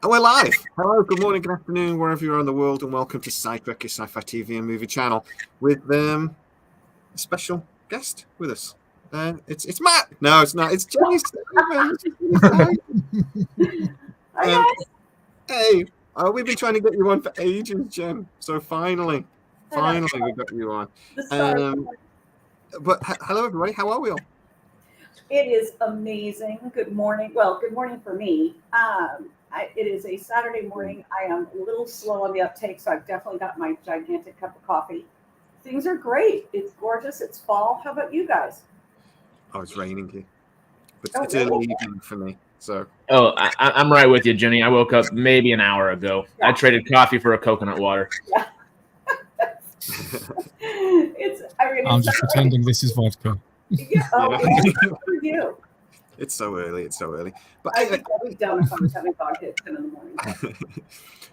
And we're live. Hello, good morning, good afternoon, wherever you are in the world, and welcome to Sidetrack, your sci-fi TV and movie channel, with a special guest with us. It's Matt. No, it's not. It's Jenny Stiven. Hi Um, guys. hey, we've been trying to get you on for ages, Jen. So finally we got you on. The stars. But hello, everybody. How are we all? It is amazing. Good morning. Well, good morning for me. It is a Saturday morning. I am a little slow on the uptake, so I've definitely got my gigantic cup of coffee. Things are great. It's gorgeous. It's fall. How about you guys? Oh, it's raining here, but Oh, it's really? early evening for me. So Oh, I'm right with you, Jenny. I woke up maybe an hour ago. Yeah. I traded coffee for a coconut water. Yeah. I'm just pretending this is vodka. Yeah. Oh, yeah. Good for you. It's so early. But I think I'd be dumb if I was having vodka at 10 in the morning.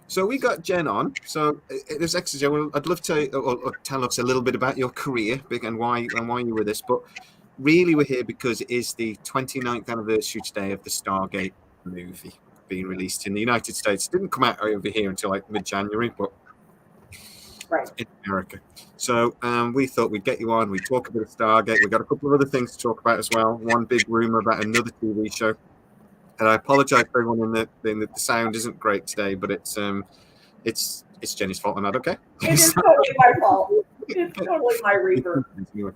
So we got Jen on. So this exercise, I'd love to tell us a little bit about your career and why you're with us. But really, we're here because it is the 29th anniversary today of the Stargate movie being released in the United States. It didn't come out over here until like mid-January, but Right. in America. So we thought we'd get you on. We'd talk a bit of Stargate. We got a couple of other things to talk about as well. One big rumor about another TV show. And I apologize for everyone in the sound isn't great today, but it's Jenny's fault and not okay. It is totally my fault. It's totally my reverb. Anyway.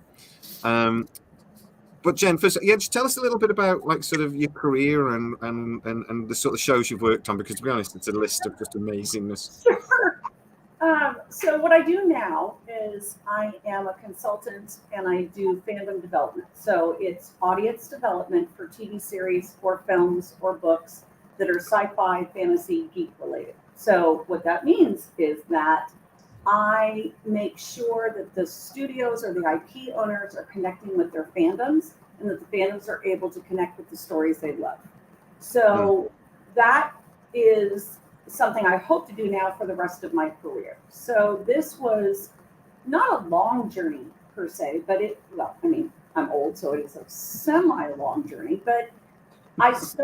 But Jen, first, just tell us a little bit about like sort of your career and the sort of shows you've worked on, because to be honest, it's a list of just amazingness. Sure. So what I do now is I am a consultant and I do fandom development. So it's audience development for TV series or films or books that are sci-fi, fantasy, geek related. So what that means is that I make sure that the studios or the IP owners are connecting with their fandoms and that the fandoms are able to connect with the stories they love. So that is something I hope to do now for the rest of my career. So this was not a long journey per se, but I'm old, so it is a semi-long journey, but I was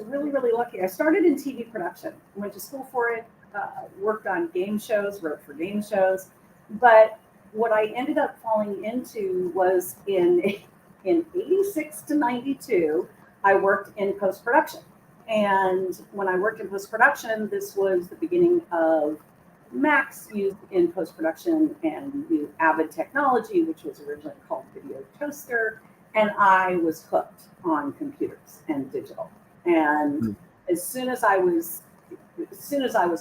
really, really lucky. I started in TV production, went to school for it, worked on game shows, wrote for game shows, but what I ended up falling into was in 86 to 92, I worked in post-production. And when I worked in post-production, this was the beginning of Macs used in post-production and new Avid technology, which was originally called Video Toaster. And I was hooked on computers and digital. And as soon as I was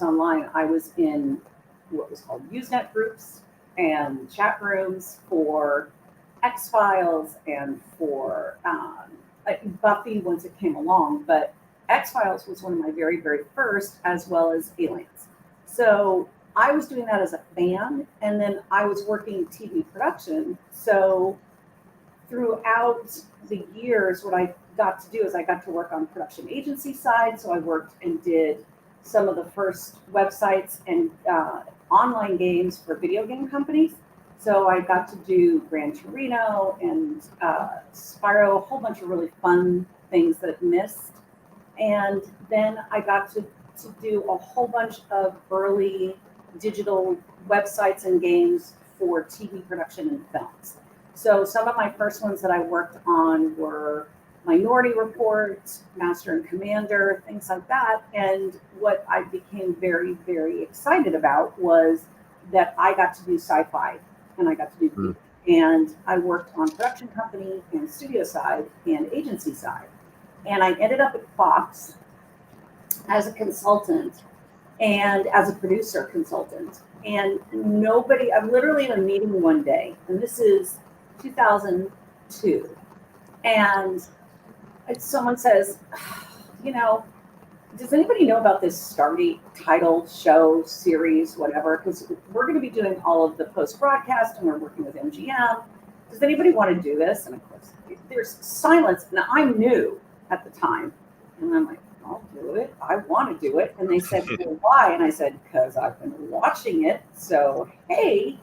online, I was in what was called Usenet groups and chat rooms for X-Files and for Buffy once it came along, but X-Files was one of my very, very first, as well as Aliens. So I was doing that as a fan, and then I was working TV production. So throughout the years, what I got to do is I got to work on production agency side. So I worked and did some of the first websites and online games for video game companies. So I got to do Gran Torino and Spyro, a whole bunch of really fun things that missed. And then I got to do a whole bunch of early digital websites and games for TV production and films. So some of my first ones that I worked on were Minority Report, Master and Commander, things like that. And what I became very, very excited about was that I got to do sci-fi and I got to do and I worked on production company and studio side and agency side. And I ended up at Fox as a consultant and as a producer consultant. And I'm literally in a meeting one day, and this is 2002. And someone says, does anybody know about this Stargate title, show, series, whatever? Because we're going to be doing all of the post-broadcast and we're working with MGM. Does anybody want to do this? And of course, there's silence. And I'm new at the time. And I'm like, I'll do it. I want to do it. And they said, well, why? And I said, because I've been watching it. So, hey.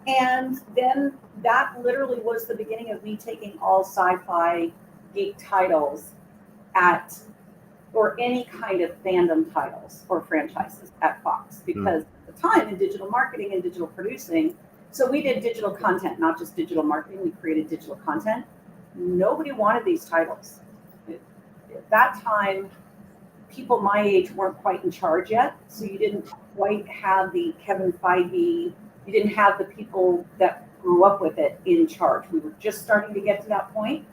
And then that literally was the beginning of me taking all sci-fi geek titles at or any kind of fandom titles or franchises at Fox, because at the time in digital marketing and digital producing, so we did digital content, not just digital marketing. We created digital content. Nobody wanted these titles. At that time, people my age weren't quite in charge yet, so you didn't quite have the Kevin Feige, you didn't have the people that grew up with it in charge. We were just starting to get to that point.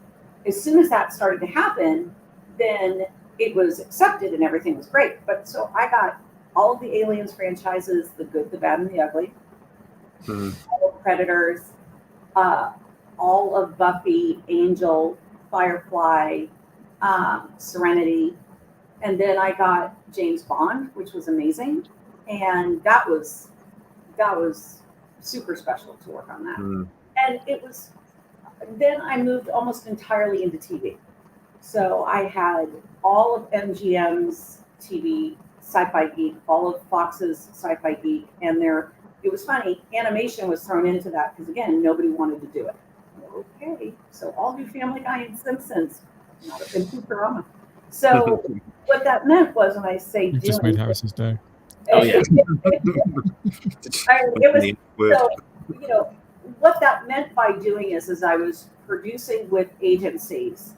As soon as that started to happen, then it was accepted and everything was great. But so I got all of the Aliens franchises, the good, the bad, and the ugly, all of Predators, all of Buffy, Angel, Firefly, Serenity, and then I got James Bond, which was amazing, and that was super special to work on that. And it was. Then I moved almost entirely into TV. So I had all of MGM's TV, Sci-Fi Geek, all of Fox's Sci-Fi Geek, and it was funny, animation was thrown into that because, again, nobody wanted to do it. Okay, so I'll do Family Guy and Simpsons, not a Futurama. So what that meant was when I say You've just made Harris's day. Oh, yeah. It was, so, what that meant by doing is I was producing with agencies,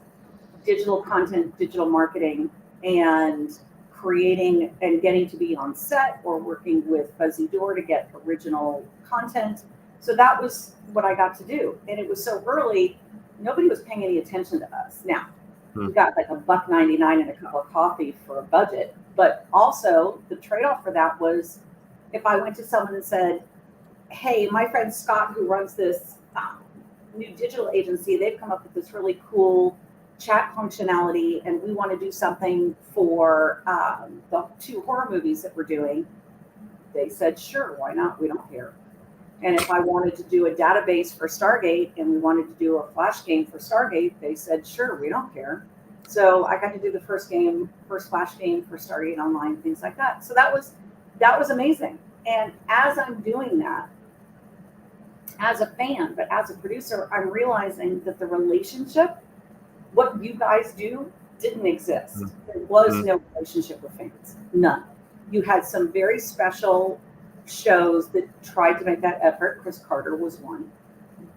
digital content, digital marketing, and creating and getting to be on set or working with Fuzzy Door to get original content. So that was what I got to do. And it was so early, nobody was paying any attention to us. Now, we got like $1.99 and a cup of coffee for a budget. But also the trade-off for that was if I went to someone and said, hey, my friend Scott, who runs this new digital agency, they've come up with this really cool chat functionality, and we want to do something for the 2 horror movies that we're doing. They said, sure, why not? We don't care. And if I wanted to do a database for Stargate and we wanted to do a flash game for Stargate, they said, sure, we don't care. So I got to do the first flash game for Stargate Online, things like that. So that was amazing. And as I'm doing that, as a fan, but as a producer, I'm realizing that the relationship, what you guys do, didn't exist. There was no relationship with fans, none. You had some very special shows that tried to make that effort. Chris Carter was one.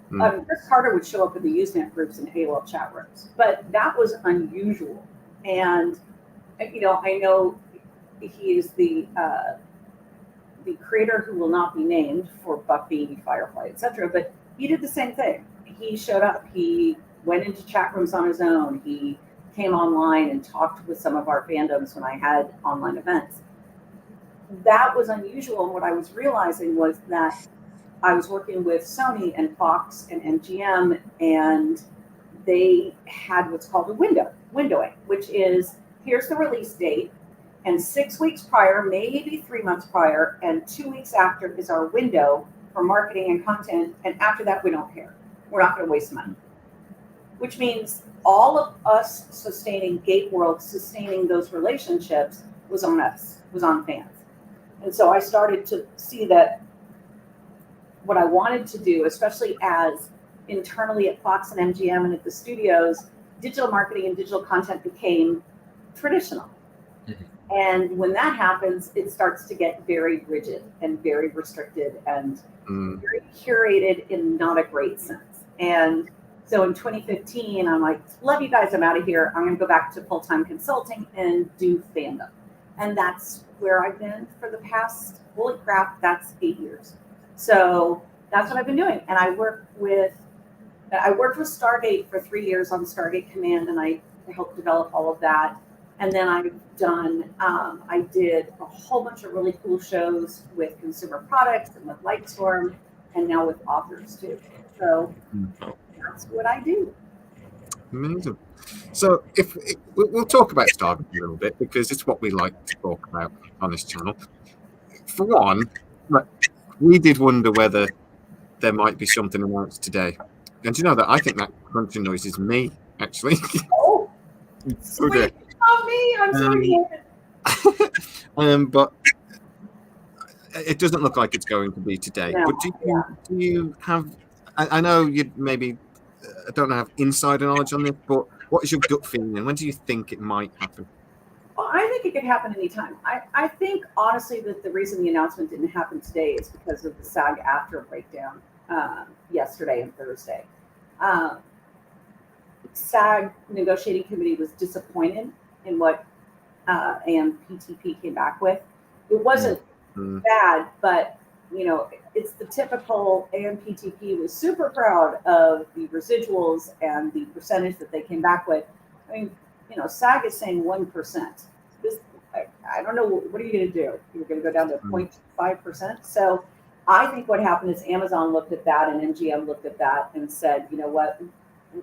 Chris Carter would show up in the Usenet groups and AOL chat rooms, but that was unusual. And I know he is the creator who will not be named for Buffy, Firefly, etc. But he did the same thing. He showed up. He went into chat rooms on his own. He came online and talked with some of our fandoms when I had online events. That was unusual. And what I was realizing was that I was working with Sony and Fox and MGM, and they had what's called a windowing, which is here's the release date. And 6 weeks prior, maybe 3 months prior, and 2 weeks after is our window for marketing and content. And after that, we don't care. We're not going to waste money. Which means all of us sustaining Gate World, sustaining those relationships was on us, was on fans. And so I started to see that what I wanted to do, especially as internally at Fox and MGM and at the studios, digital marketing and digital content became traditional. And when that happens, it starts to get very rigid and very restricted and very curated in not a great sense. And so in 2015, I'm like, love you guys, I'm out of here. I'm going to go back to full-time consulting and do fandom. And that's where I've been for the past, holy crap, that's 8 years. So that's what I've been doing. And I worked with Stargate for 3 years on Stargate Command, and I helped develop all of that. And then I did a whole bunch of really cool shows with consumer products and with Lightstorm, and now with authors too. So that's what I do. Amazing. So we'll talk about Stargate a little bit because it's what we like to talk about on this channel. For one, we did wonder whether there might be something announced today. And you know that I think that crunching noise is me, actually. Oh, Okay. Oh, me! I'm so excited. But it doesn't look like it's going to be today. No, but do you have? I know you maybe don't have insider knowledge on this, but what is your gut feeling? When do you think it might happen? Well, I think it could happen anytime. I think honestly that the reason the announcement didn't happen today is because of the SAG after breakdown yesterday and Thursday. Um, SAG negotiating committee was disappointed in what AMPTP came back with. It wasn't bad, but it's the typical AMPTP was super proud of the residuals and the percentage that they came back with. I mean, SAG is saying 1%. This, I don't know, what are you going to do? You're going to go down to 0.5%. So I think what happened is Amazon looked at that and MGM looked at that and said, you know what,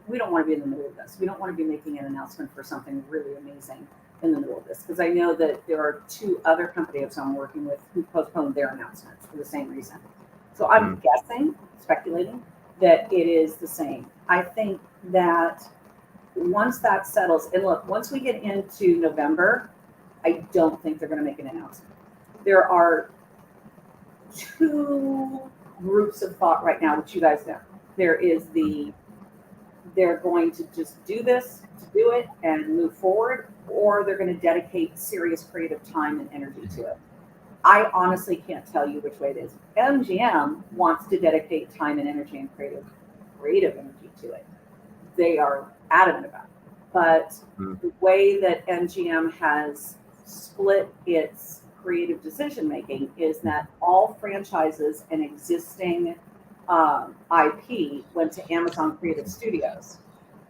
we don't want to be in the middle of this. We don't want to be making an announcement for something really amazing in the middle of this, because I know that there are 2 other companies I'm working with who postponed their announcements for the same reason. So I'm guessing, speculating, that it is the same. I think that once that settles, and look, once we get into November, I don't think they're going to make an announcement. There are 2 groups of thought right now, which you guys know. There is they're going to just do this to do it and move forward, or they're going to dedicate serious creative time and energy to it. I honestly can't tell you which way it is. MGM wants to dedicate time and energy and creative energy to it. They are adamant about it. But the way that MGM has split its creative decision making is that all franchises and existing IP went to Amazon Creative Studios.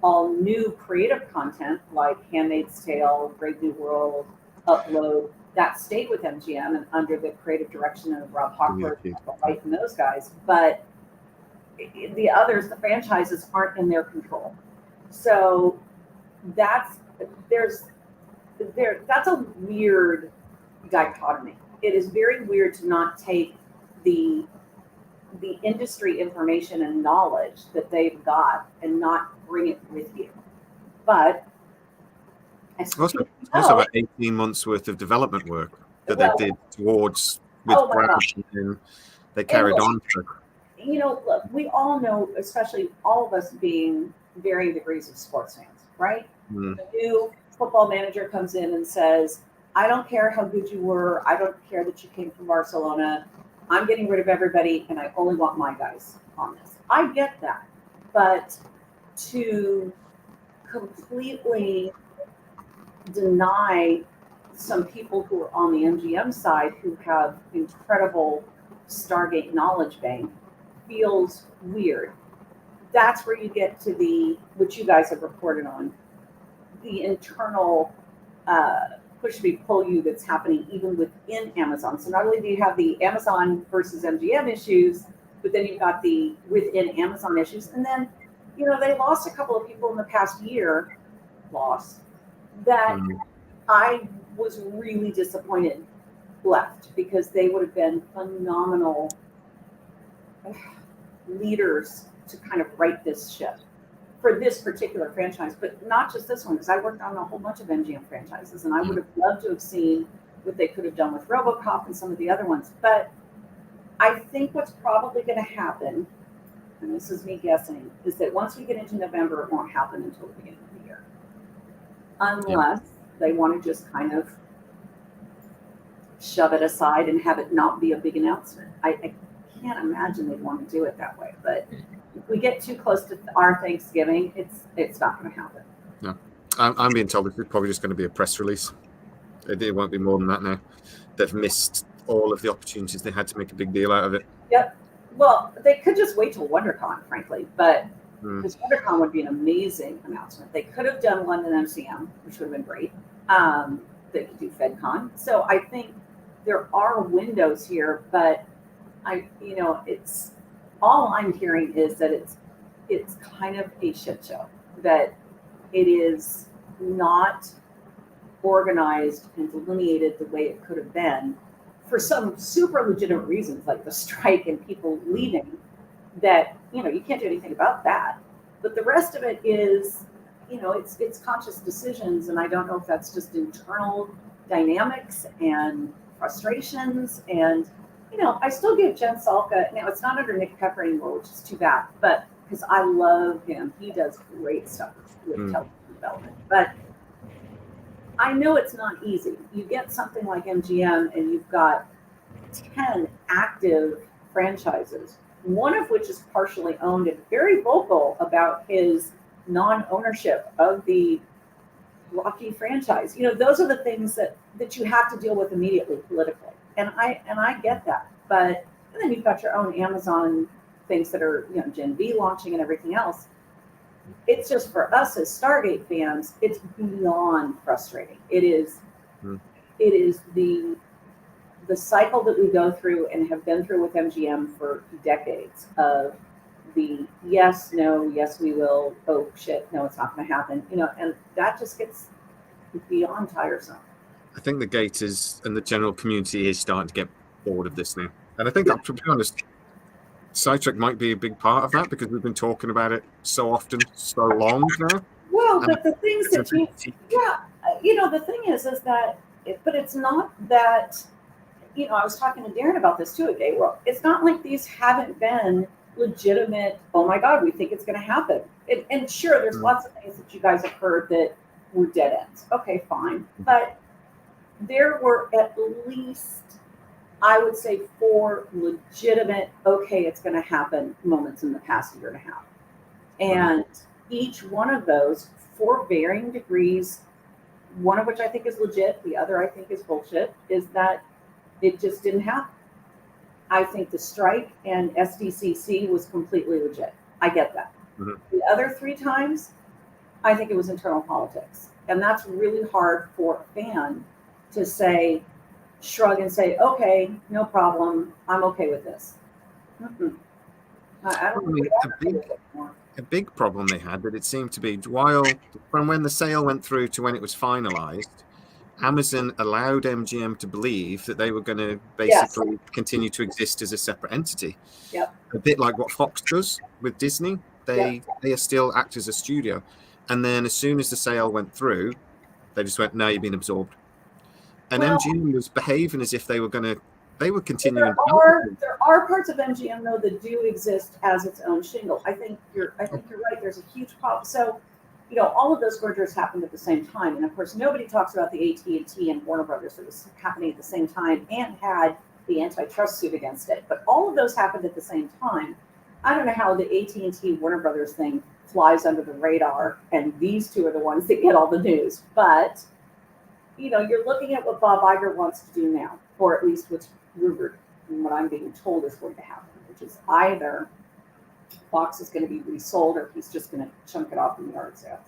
All new creative content like Handmaid's Tale, Brave New World, Upload, that stayed with MGM and under the creative direction of Rob Hochberg, White, and those guys. But the others, the franchises, aren't in their control. So that's a weird dichotomy. It is very weird to not take the industry information and knowledge that they've got and not bring it with you. But also about 18 months worth of development work that they did towards with and they carried on. Look, we all know, especially all of us being varying degrees of sports fans, right? The new football manager comes in and says, I don't care how good you were. I don't care that you came from Barcelona. I'm getting rid of everybody, and I only want my guys on this. I get that. But to completely deny some people who are on the MGM side who have incredible Stargate knowledge bank feels weird. That's where you get to which you guys have reported on, the internal push me, pull you that's happening even within Amazon. So not only do you have the Amazon versus MGM issues, but then you've got the within Amazon issues. And then, they lost a couple of people in the past year, that I was really disappointed left, because they would have been phenomenal leaders to kind of right this ship for this particular franchise, but not just this one, because I worked on a whole bunch of MGM franchises, and I would have loved to have seen what they could have done with RoboCop and some of the other ones. But I think what's probably going to happen, and this is me guessing, is that once we get into November, it won't happen until the beginning of the year, unless they want to just kind of shove it aside and have it not be a big announcement. I can't imagine they'd want to do it that way, but if we get too close to our Thanksgiving, it's not going to happen. No, I'm being told it's probably just going to be a press release. It won't be more than that now. They've missed all of the opportunities they had to make a big deal out of it. Yep. Well, they could just wait till WonderCon, frankly, but because WonderCon would be an amazing announcement. They could have done London MCM, which would have been great. They could do FedCon. So I think there are windows here, but it's all I'm hearing is that it's kind of a shit show, that it is not organized and delineated the way it could have been for some super legitimate reasons, like the strike and people leaving, that, you can't do anything about that. But the rest of it is, it's conscious decisions. And I don't know if that's just internal dynamics and frustrations. And, I still give Jen Salka, now it's not under Nick Pepper anymore, which is too bad, but because I love him. He does great stuff with television development. But I know it's not easy. You get something like MGM and you've got 10 active franchises, one of which is partially owned and very vocal about his non-ownership of the Rocky franchise. Those are the things that you have to deal with immediately politically. And I get that. But and then you've got your own Amazon things that are, Gen V launching and everything else. It's just for us as Stargate fans, it's beyond frustrating. It is the cycle that we go through and have been through with MGM for decades of the yes, no, yes, we will, oh shit, no, it's not going to happen, and that just gets beyond tiresome. I think the Gators and the general community is starting to get bored of this now. And I think, to be honest, Sidetrack might be a big part of that because we've been talking about it so often, so long now. Well, but the things that the thing is that, but it's not that, I was talking to Darren about this too today. Well, it's not like these haven't been legitimate, oh my God, we think it's going to happen. And sure, there's lots of things that you guys have heard that were dead ends. Okay, fine. But there were at least, I would say, 4 legitimate, okay, it's going to happen moments in the past year and a half. And each one of those, for varying degrees, one of which I think is legit, the other I think is bullshit, is that it just didn't happen. I think the strike and SDCC was completely legit. I get that. Mm-hmm. The other 3 times, I think it was internal politics. And that's really hard for a fan to say, shrug and say, okay, no problem. I'm okay with this. Mm-hmm. I don't know. A big problem they had that it seemed to be from when the sale went through to when it was finalized, Amazon allowed MGM to believe that they were going to basically continue to exist as a separate entity. Yep. A bit like what Fox does with Disney. They still act as a studio. And then as soon as the sale went through, they just went, no, you've been absorbed. And MGM was behaving as if they were continuing. There are parts of MGM though that do exist as its own shingle. I think you're right. There's a huge problem. So, all of those mergers happened at the same time, and of course, nobody talks about the AT&T and Warner Brothers that was happening at the same time and had the antitrust suit against it. But all of those happened at the same time. I don't know how the AT&T Warner Brothers thing flies under the radar, and these 2 are the ones that get all the news. But you're looking at what Bob Iger wants to do now, or at least what's rumored and what I'm being told is going to happen, which is either Fox is going to be resold or he's just going to chunk it off in the yard sales.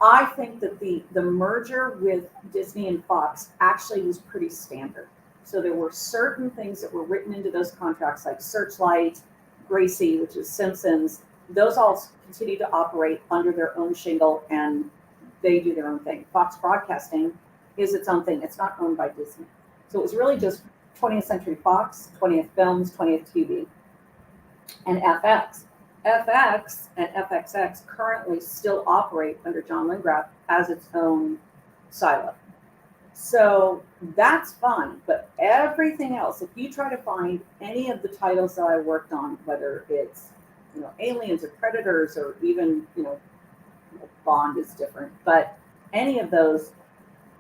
I think that the merger with Disney and Fox actually was pretty standard. So there were certain things that were written into those contracts, like Searchlight, Gracie, which is Simpsons. Those all continue to operate under their own shingle, and they do their own thing. Fox Broadcasting is its own thing. It's not owned by Disney. So it was really just 20th Century Fox, 20th Films, 20th TV, and FX. FX and FXX currently still operate under John Lingrath as its own silo. So that's fine, but everything else, if you try to find any of the titles that I worked on, whether it's Aliens or Predators or even Bond is different, but any of those,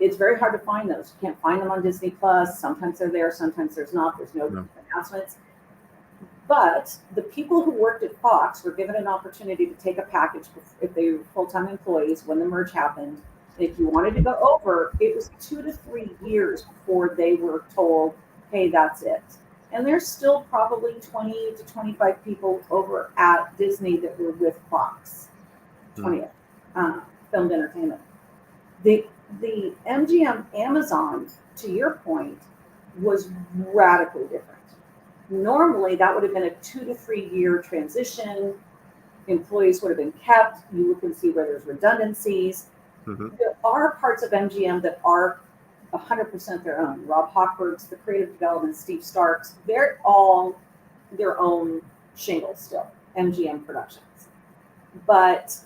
it's very hard to find those. You can't find them on Disney Plus. Sometimes they're there, sometimes there's not. There's no announcements. But the people who worked at Fox were given an opportunity to take a package if they were full-time employees when the merge happened. If you wanted to go over, it was 2 to 3 years before they were told, hey, that's it. And there's still probably 20 to 25 people over at Disney that were with Fox, 20th Filmed Entertainment. The MGM Amazon, to your point, was radically different. Normally, that would have been a 2 to 3 year transition. Employees would have been kept. You look and see where there's redundancies. Mm-hmm. There are parts of MGM that are 100% their own. Rob Hochberg's, the creative development, Steve Stark's, they're all their own shingle still, MGM Productions. But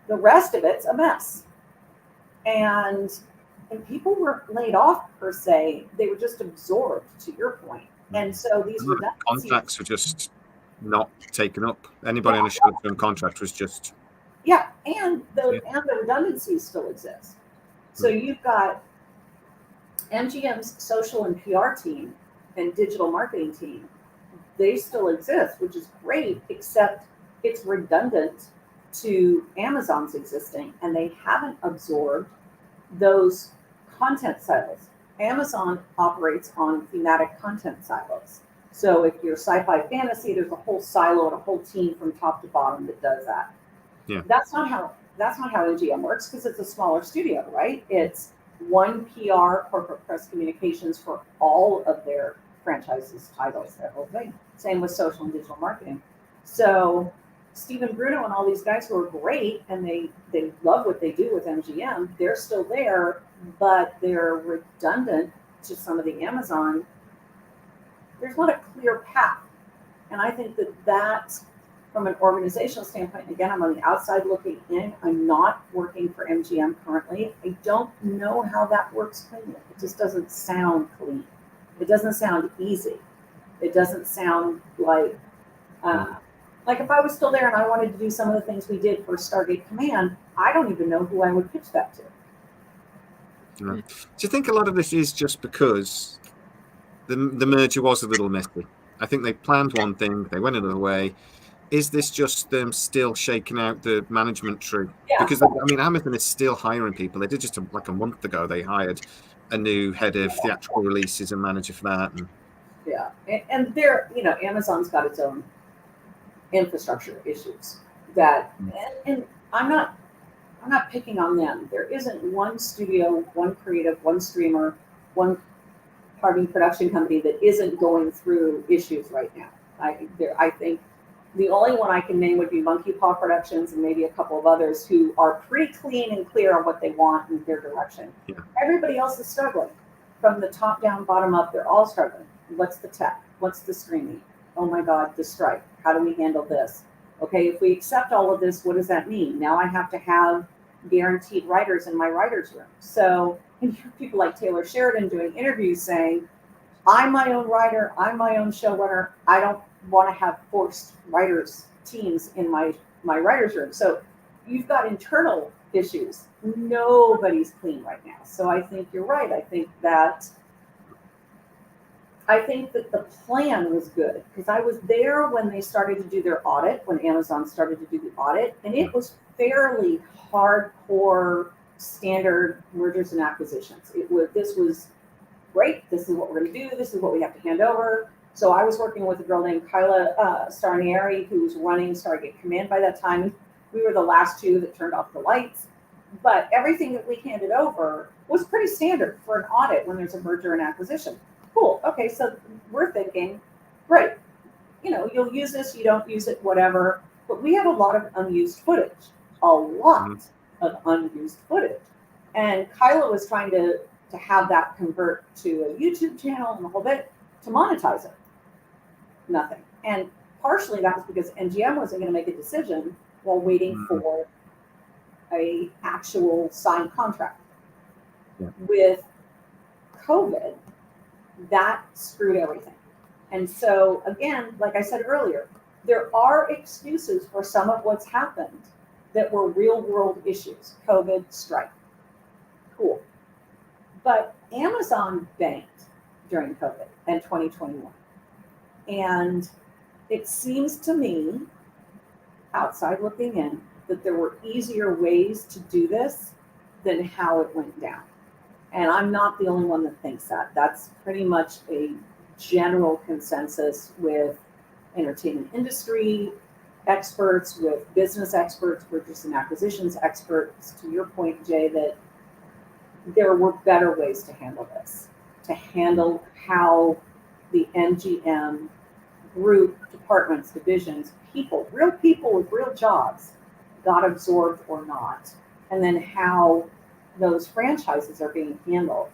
the rest of it's a mess. And people weren't laid off per se, they were just absorbed, to your point. And so these contracts were just not taken up. Anybody on a short-term contract was just Yeah, and the redundancies still exist. So you've got MGM's social and PR team and digital marketing team. They still exist, which is great, except it's redundant to Amazon's existing, and they haven't absorbed those content silos. Amazon operates on thematic content silos. So if you're sci-fi fantasy, there's a whole silo and a whole team from top to bottom that does that. Yeah. That's not how MGM works, because it's a smaller studio, right? It's one PR, corporate press communications, for all of their franchises, titles, that whole thing. Same with social and digital marketing. So Stephen Bruno and all these guys who are great, and they love what they do with MGM, they're still there, but they're redundant to some of the Amazon. There's not a clear path. And I think that from an organizational standpoint, again, I'm on the outside looking in. I'm not working for MGM currently. I don't know how that works cleanly. It just doesn't sound clean. It doesn't sound easy. It doesn't sound like if I was still there and I wanted to do some of the things we did for Stargate Command, I don't even know who I would pitch that to. Do you think a lot of this is just because the merger was a little messy? I think they planned one thing, they went another way. Is this just them still shaking out the management tree? Yeah. Because, I mean, Amazon is still hiring people. They did just like a month ago, they hired a new head of theatrical releases and manager for that. Yeah. And they're, Amazon's got its own infrastructure issues that, and I'm not picking on them. There isn't one studio, one creative, one streamer, one production company that isn't going through issues right now. I think the only one I can name would be Monkey Paw Productions and maybe a couple of others who are pretty clean and clear on what they want and their direction. Yeah. Everybody else is struggling. From the top down, bottom up, they're all struggling. What's the tech? What's the streaming? Oh my God, the strike. How do we handle this? Okay, if we accept all of this, what does that mean? Now I have to have guaranteed writers in my writer's room. So and you hear people like Taylor Sheridan doing interviews saying, I'm my own writer, I'm my own showrunner. I don't want to have forced writers teams in my writer's room. So you've got internal issues. Nobody's clean right now. So I think you're right. I think that the plan was good, because I was there when they started to do their audit, when Amazon started to do the audit, and it was fairly hardcore standard mergers and acquisitions. This was great. This is what we're going to do. This is what we have to hand over. So I was working with a girl named Kyla Starnieri, who was running Stargate Command by that time. We were the last two that turned off the lights. But everything that we handed over was pretty standard for an audit when there's a merger and acquisition. Cool. Okay, so we're thinking, great. You'll use this, you don't use it, whatever. But we have a lot of unused footage. A lot of unused footage. And Kyla was trying to have that convert to a YouTube channel and the whole bit to monetize it. Nothing. And partially that was because MGM wasn't going to make a decision while waiting for a actual signed contract. Yeah. With COVID, that screwed everything. And so again, like I said earlier, there are excuses for some of what's happened that were real world issues. COVID, strike. Cool. But Amazon banked during COVID and 2021. And it seems to me, outside looking in, that there were easier ways to do this than how it went down. And I'm not the only one that thinks that. That's pretty much a general consensus with entertainment industry experts, with business experts, mergers and acquisitions experts, to your point, Jay, that there were better ways to handle this, to handle how the MGM group, departments, divisions, real people with real jobs got absorbed or not, and then how those franchises are being handled.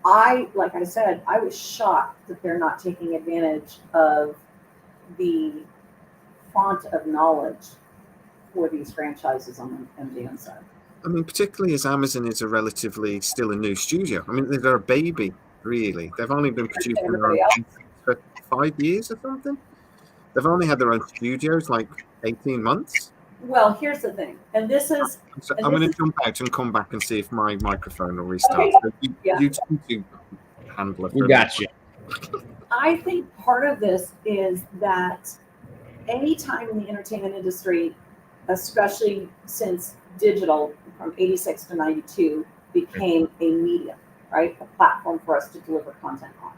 Like I said, I was shocked that they're not taking advantage of the font of knowledge for these franchises on the MGM side. I mean, particularly as Amazon is a relatively still a new studio. I mean, they're a baby, really. They've only been producing their own for 5 years or something. They've only had their own studios like 18 months. Well, here's the thing, and this is. So And I'm this going is to jump out and come back and see if my microphone will restart. okay. So Yeah. you tend to handle it. We got you. I think part of this is that any time in the entertainment industry, especially since digital from 86 to 92 became a medium, right? A platform for us to deliver content on.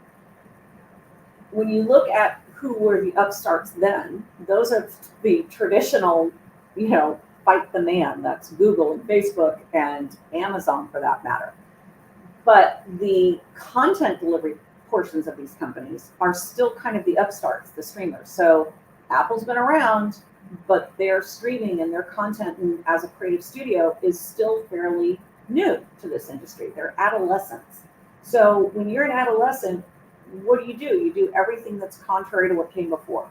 When you look at who were the upstarts then, those are the traditional, fight the man. That's Google and Facebook and Amazon for that matter. But the content delivery portions of these companies are still kind of the upstarts, the streamers. So Apple's been around, but their streaming and their content as a creative studio is still fairly new to this industry. They're adolescents. So when you're an adolescent, what do? You do everything that's contrary to what came before.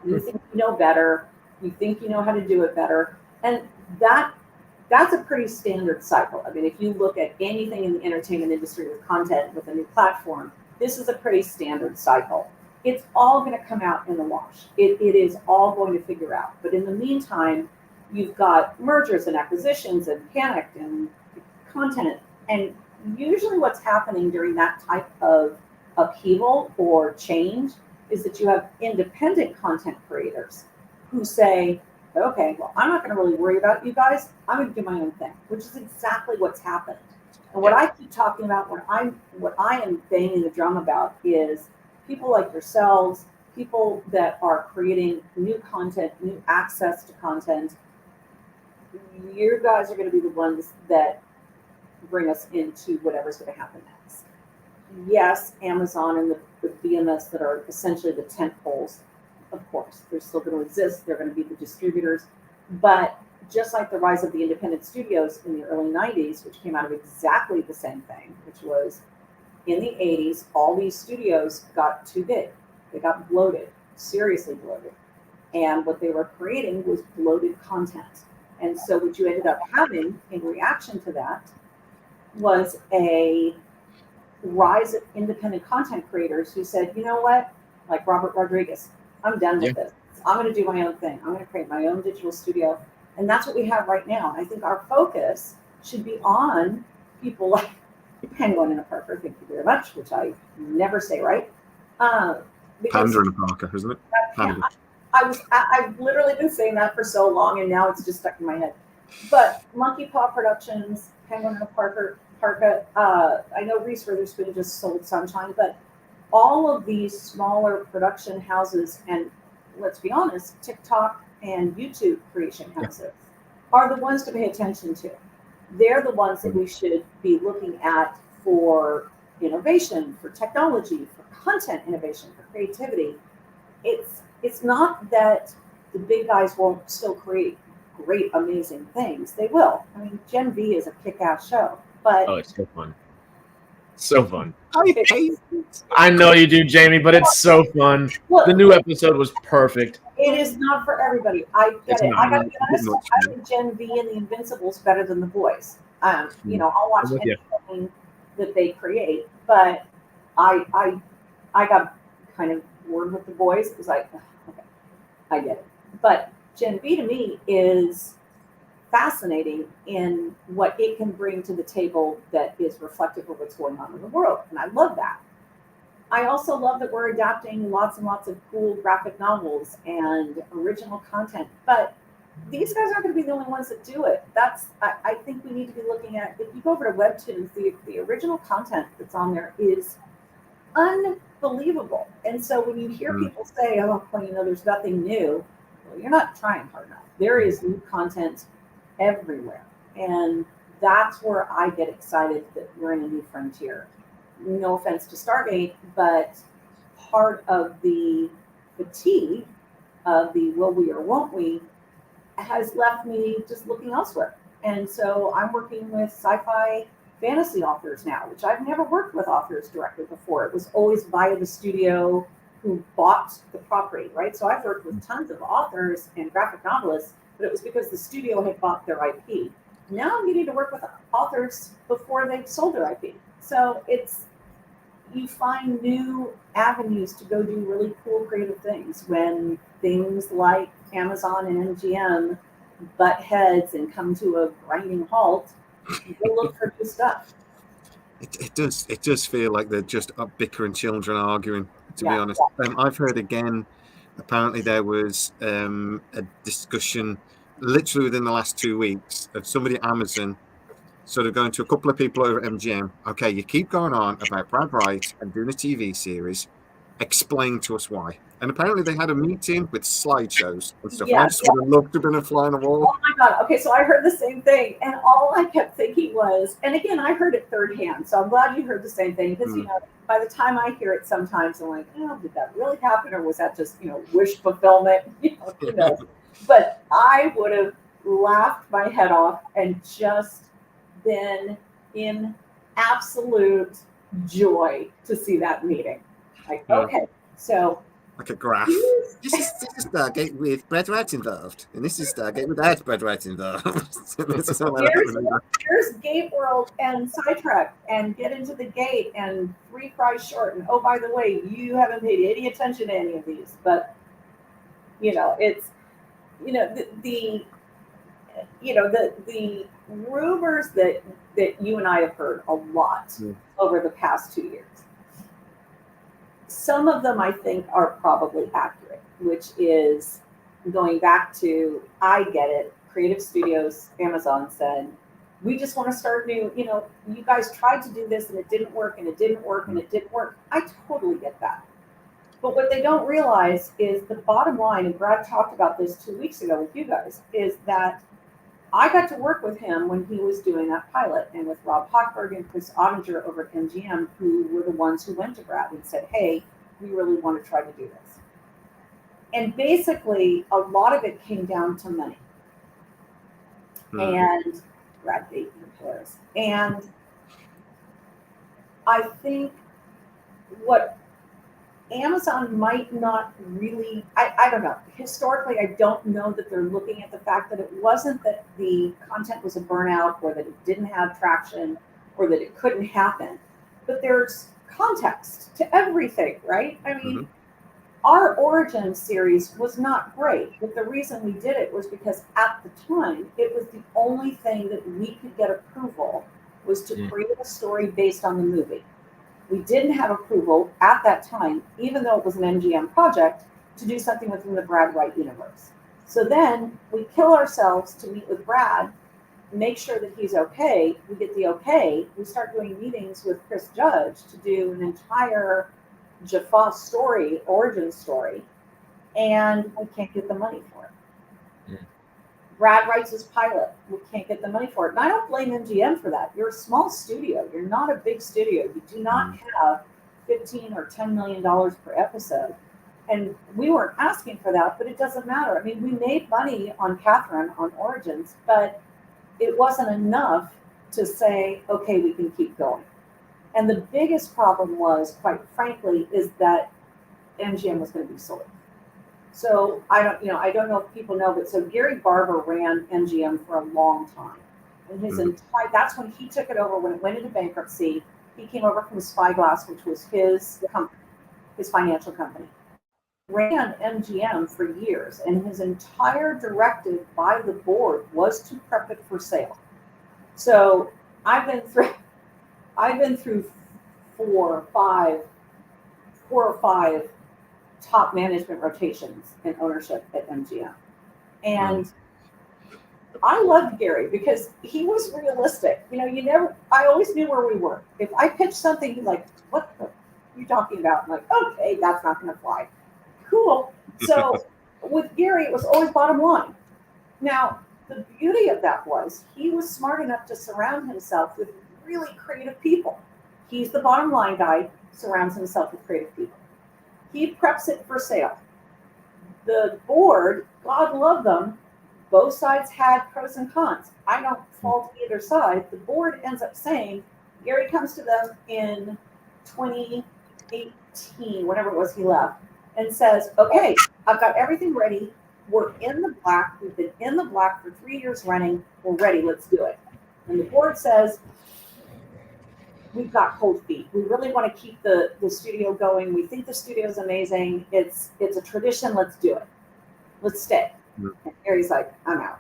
You think you know better. You think you know how to do it better. And that's a pretty standard cycle. I mean, if you look at anything in the entertainment industry with content with a new platform, this is a pretty standard cycle. It's all going to come out in the wash. It is all going to figure out. But in the meantime, you've got mergers and acquisitions and panic and content. And usually what's happening during that type of upheaval or change is that you have independent content creators who say, okay, well, I'm not going to really worry about you guys. I'm going to do my own thing, which is exactly what's happened. And what I keep talking about, what I am banging the drum about is people like yourselves, people that are creating new content, new access to content. You guys are going to be the ones that bring us into whatever's going to happen next. Yes, Amazon and the BMS that are essentially the tent poles, of course, they're still going to exist. They're going to be the distributors. But just like the rise of the independent studios in the early 90s, which came out of exactly the same thing, which was in the 80s, all these studios got too big. They got bloated, seriously bloated. And what they were creating was bloated content. And so what you ended up having in reaction to that was a rise of independent content creators who said, you know what, like Robert Rodriguez, I'm done with this. I'm going to do my own thing. I'm going to create my own digital studio. And that's what we have right now. And I think our focus should be on people like Penguin and a Parker, thank you very much, which I never say right. Panda and a Parker, isn't it? Panda. I've literally been saying that for so long, and now it's just stuck in my head. But Monkey Paw Productions, Penguin and a Parker, I know Reese Witherspoon just sold Sunshine, but all of these smaller production houses, and let's be honest, TikTok and YouTube creation houses are the ones to pay attention to. They're the ones that we should be looking at for innovation, for technology, for content innovation, for creativity. It's not that the big guys won't still create great, amazing things. They will. I mean, Gen V is a kick-ass show, but it's so fun. So fun. it's, I know you do, Jamie, but it's so fun. look, The new episode was perfect. it is not for everybody. I get it. I gotta be honest. Not I think Gen V and the Invincibles better than the boys. I'll watch I'm with you. anything that they create, but I got kind of bored with the boys. It was like, okay, I get it. But Gen V to me is fascinating in what it can bring to the table that is reflective of what's going on in the world, and I love that. I also love that we're adapting lots and lots of cool graphic novels and original content, but these guys aren't going to be the only ones that do it. I think we need to be looking at, if you go over to Webtoons, the original content that's on there is unbelievable. And so when you hear people say, oh, well, there's nothing new, well, you're not trying hard enough. There is new content everywhere. And that's where I get excited that we're in a new frontier. No offense to Stargate, but part of the fatigue of the will we or won't we has left me just looking elsewhere. And so I'm working with sci-fi fantasy authors now, which I've never worked with authors directly before. It was always via the studio who bought the property, right? So I've worked with tons of authors and graphic novelists, but it was because the studio had bought their IP. Now I'm getting to work with authors before they've sold their IP. So you find new avenues to go do really cool creative things when things like Amazon and MGM butt heads and come to a grinding halt, we'll look for new stuff. It does feel like they're just bickering children arguing, to be Yeah, honest. I've heard again, apparently there was a discussion literally within the last 2 weeks of somebody at Amazon sort of going to a couple of people over at MGM. Okay, you keep going on about Brad Wright and doing a TV series. Explain to us why. And apparently they had a meeting with slideshows and stuff. Yeah, I just would have loved to have been a fly on the wall. Oh my God. Okay, so I heard the same thing. And all I kept thinking was, and again, I heard it third hand. So I'm glad you heard the same thing. Because, you know, by the time I hear it sometimes, I'm like, oh, did that really happen? Or was that just, you know, wish fulfillment? Who knows? But I would have laughed my head off and just been in absolute joy to see that meeting. Like, okay, so like a graph. This is Stargate with Brad Wright involved, and this is Stargate without Brad Wright involved. Here's Gate World and Sidetrack and Get Into the Gate and Three Fries Short. And oh, by the way, you haven't paid any attention to any of these, but you know, it's, you know, the rumors that you and I have heard a lot over the past 2 years. Some of them I think are probably accurate, which is going back to, I get it, Creative Studios, Amazon said, we just want to start new, you know, you guys tried to do this and it didn't work and it didn't work and it didn't work. I totally get that. But what they don't realize is the bottom line, and Brad talked about this 2 weeks ago with you guys, is that I got to work with him when he was doing that pilot, and with Rob Hochberg and Chris Ottinger over at MGM, who were the ones who went to Brad and said, hey, we really want to try to do this. And basically, a lot of it came down to money. And Brad Bateman, of course. And I think what Amazon might not really, I don't know. Historically, I don't know that they're looking at the fact that it wasn't that the content was a burnout or that it didn't have traction or that it couldn't happen. But there's context to everything, right? I mean, our Origin series was not great, but the reason we did it was because at the time, it was the only thing that we could get approval was to create a story based on the movie. We didn't have approval at that time, even though it was an MGM project, to do something within the Brad Wright universe. So then we kill ourselves to meet with Brad, make sure that he's okay. We get the okay. We start doing meetings with Chris Judge to do an entire Jaffa story, origin story, and we can't get the money for it. Brad writes his pilot. We can't get the money for it. And I don't blame MGM for that. You're a small studio. You're not a big studio. You do not have $15 or $10 million per episode. And we weren't asking for that, but it doesn't matter. I mean, we made money on Catherine on Origins, but it wasn't enough to say, okay, we can keep going. And the biggest problem was, quite frankly, is that MGM was going to be sold. So I don't know if people know, but so Gary Barber ran MGM for a long time. And his entire, that's when he took it over when it went into bankruptcy. He came over from Spyglass, which was his company, his financial company. Ran MGM for years, and his entire directive by the board was to prep it for sale. So I've been through four or five top management rotations in ownership at MGM. And I loved Gary because he was realistic. You know, I always knew where we were. If I pitched something, he's like, what are you talking about? I'm like, okay, that's not going to fly. Cool. So with Gary, it was always bottom line. Now, the beauty of that was he was smart enough to surround himself with really creative people. He's the bottom line guy, surrounds himself with creative people. He preps it for sale. The board, God love them, both sides had pros and cons. I don't fault either side. The board ends up saying, Gary comes to them in 2018, whenever it was he left, and says, okay, I've got everything ready. We're in the black. We've been in the black for 3 years running. We're ready. Let's do it. And the board says, we've got cold feet. We really want to keep the studio going. We think the studio is amazing. It's a tradition. Let's do it. Let's stay. Mm. And Gary's like, I'm out.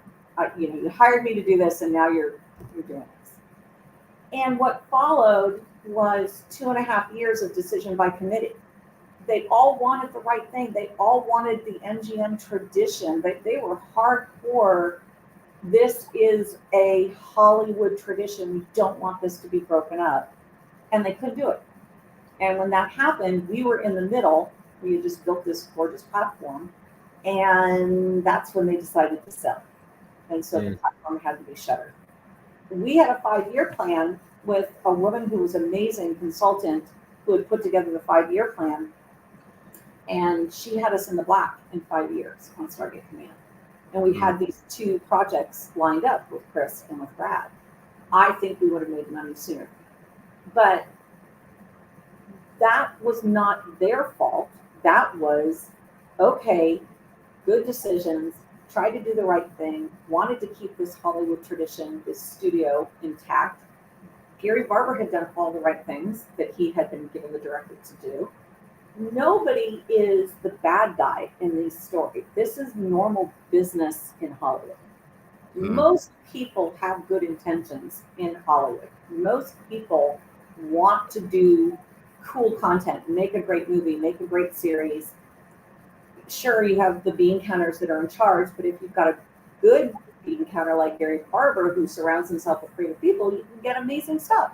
You hired me to do this, and now you're doing this. And what followed was 2.5 years of decision by committee. They all wanted the right thing. They all wanted the MGM tradition. They were hardcore. This is a Hollywood tradition. We don't want this to be broken up. And they couldn't do it. And when that happened, we were in the middle. We had just built this gorgeous platform. And that's when they decided to sell. And so the platform had to be shuttered. We had a 5-year plan with a woman who was an amazing consultant who had put together the 5-year plan. And she had us in the black in 5 years on Stargate Command. And we had these 2 projects lined up with Chris and with Brad. I think we would have made money sooner. But that was not their fault. That was, okay, good decisions, tried to do the right thing, wanted to keep this Hollywood tradition, this studio intact. Gary Barber had done all the right things that he had been given the directive to do. Nobody is the bad guy in these stories. This is normal business in Hollywood. Most people have good intentions in Hollywood. Most people want to do cool content, make a great movie, make a great series. Sure, you have the bean counters that are in charge, but if you've got a good bean counter like Gary Barber, who surrounds himself with creative people, you can get amazing stuff.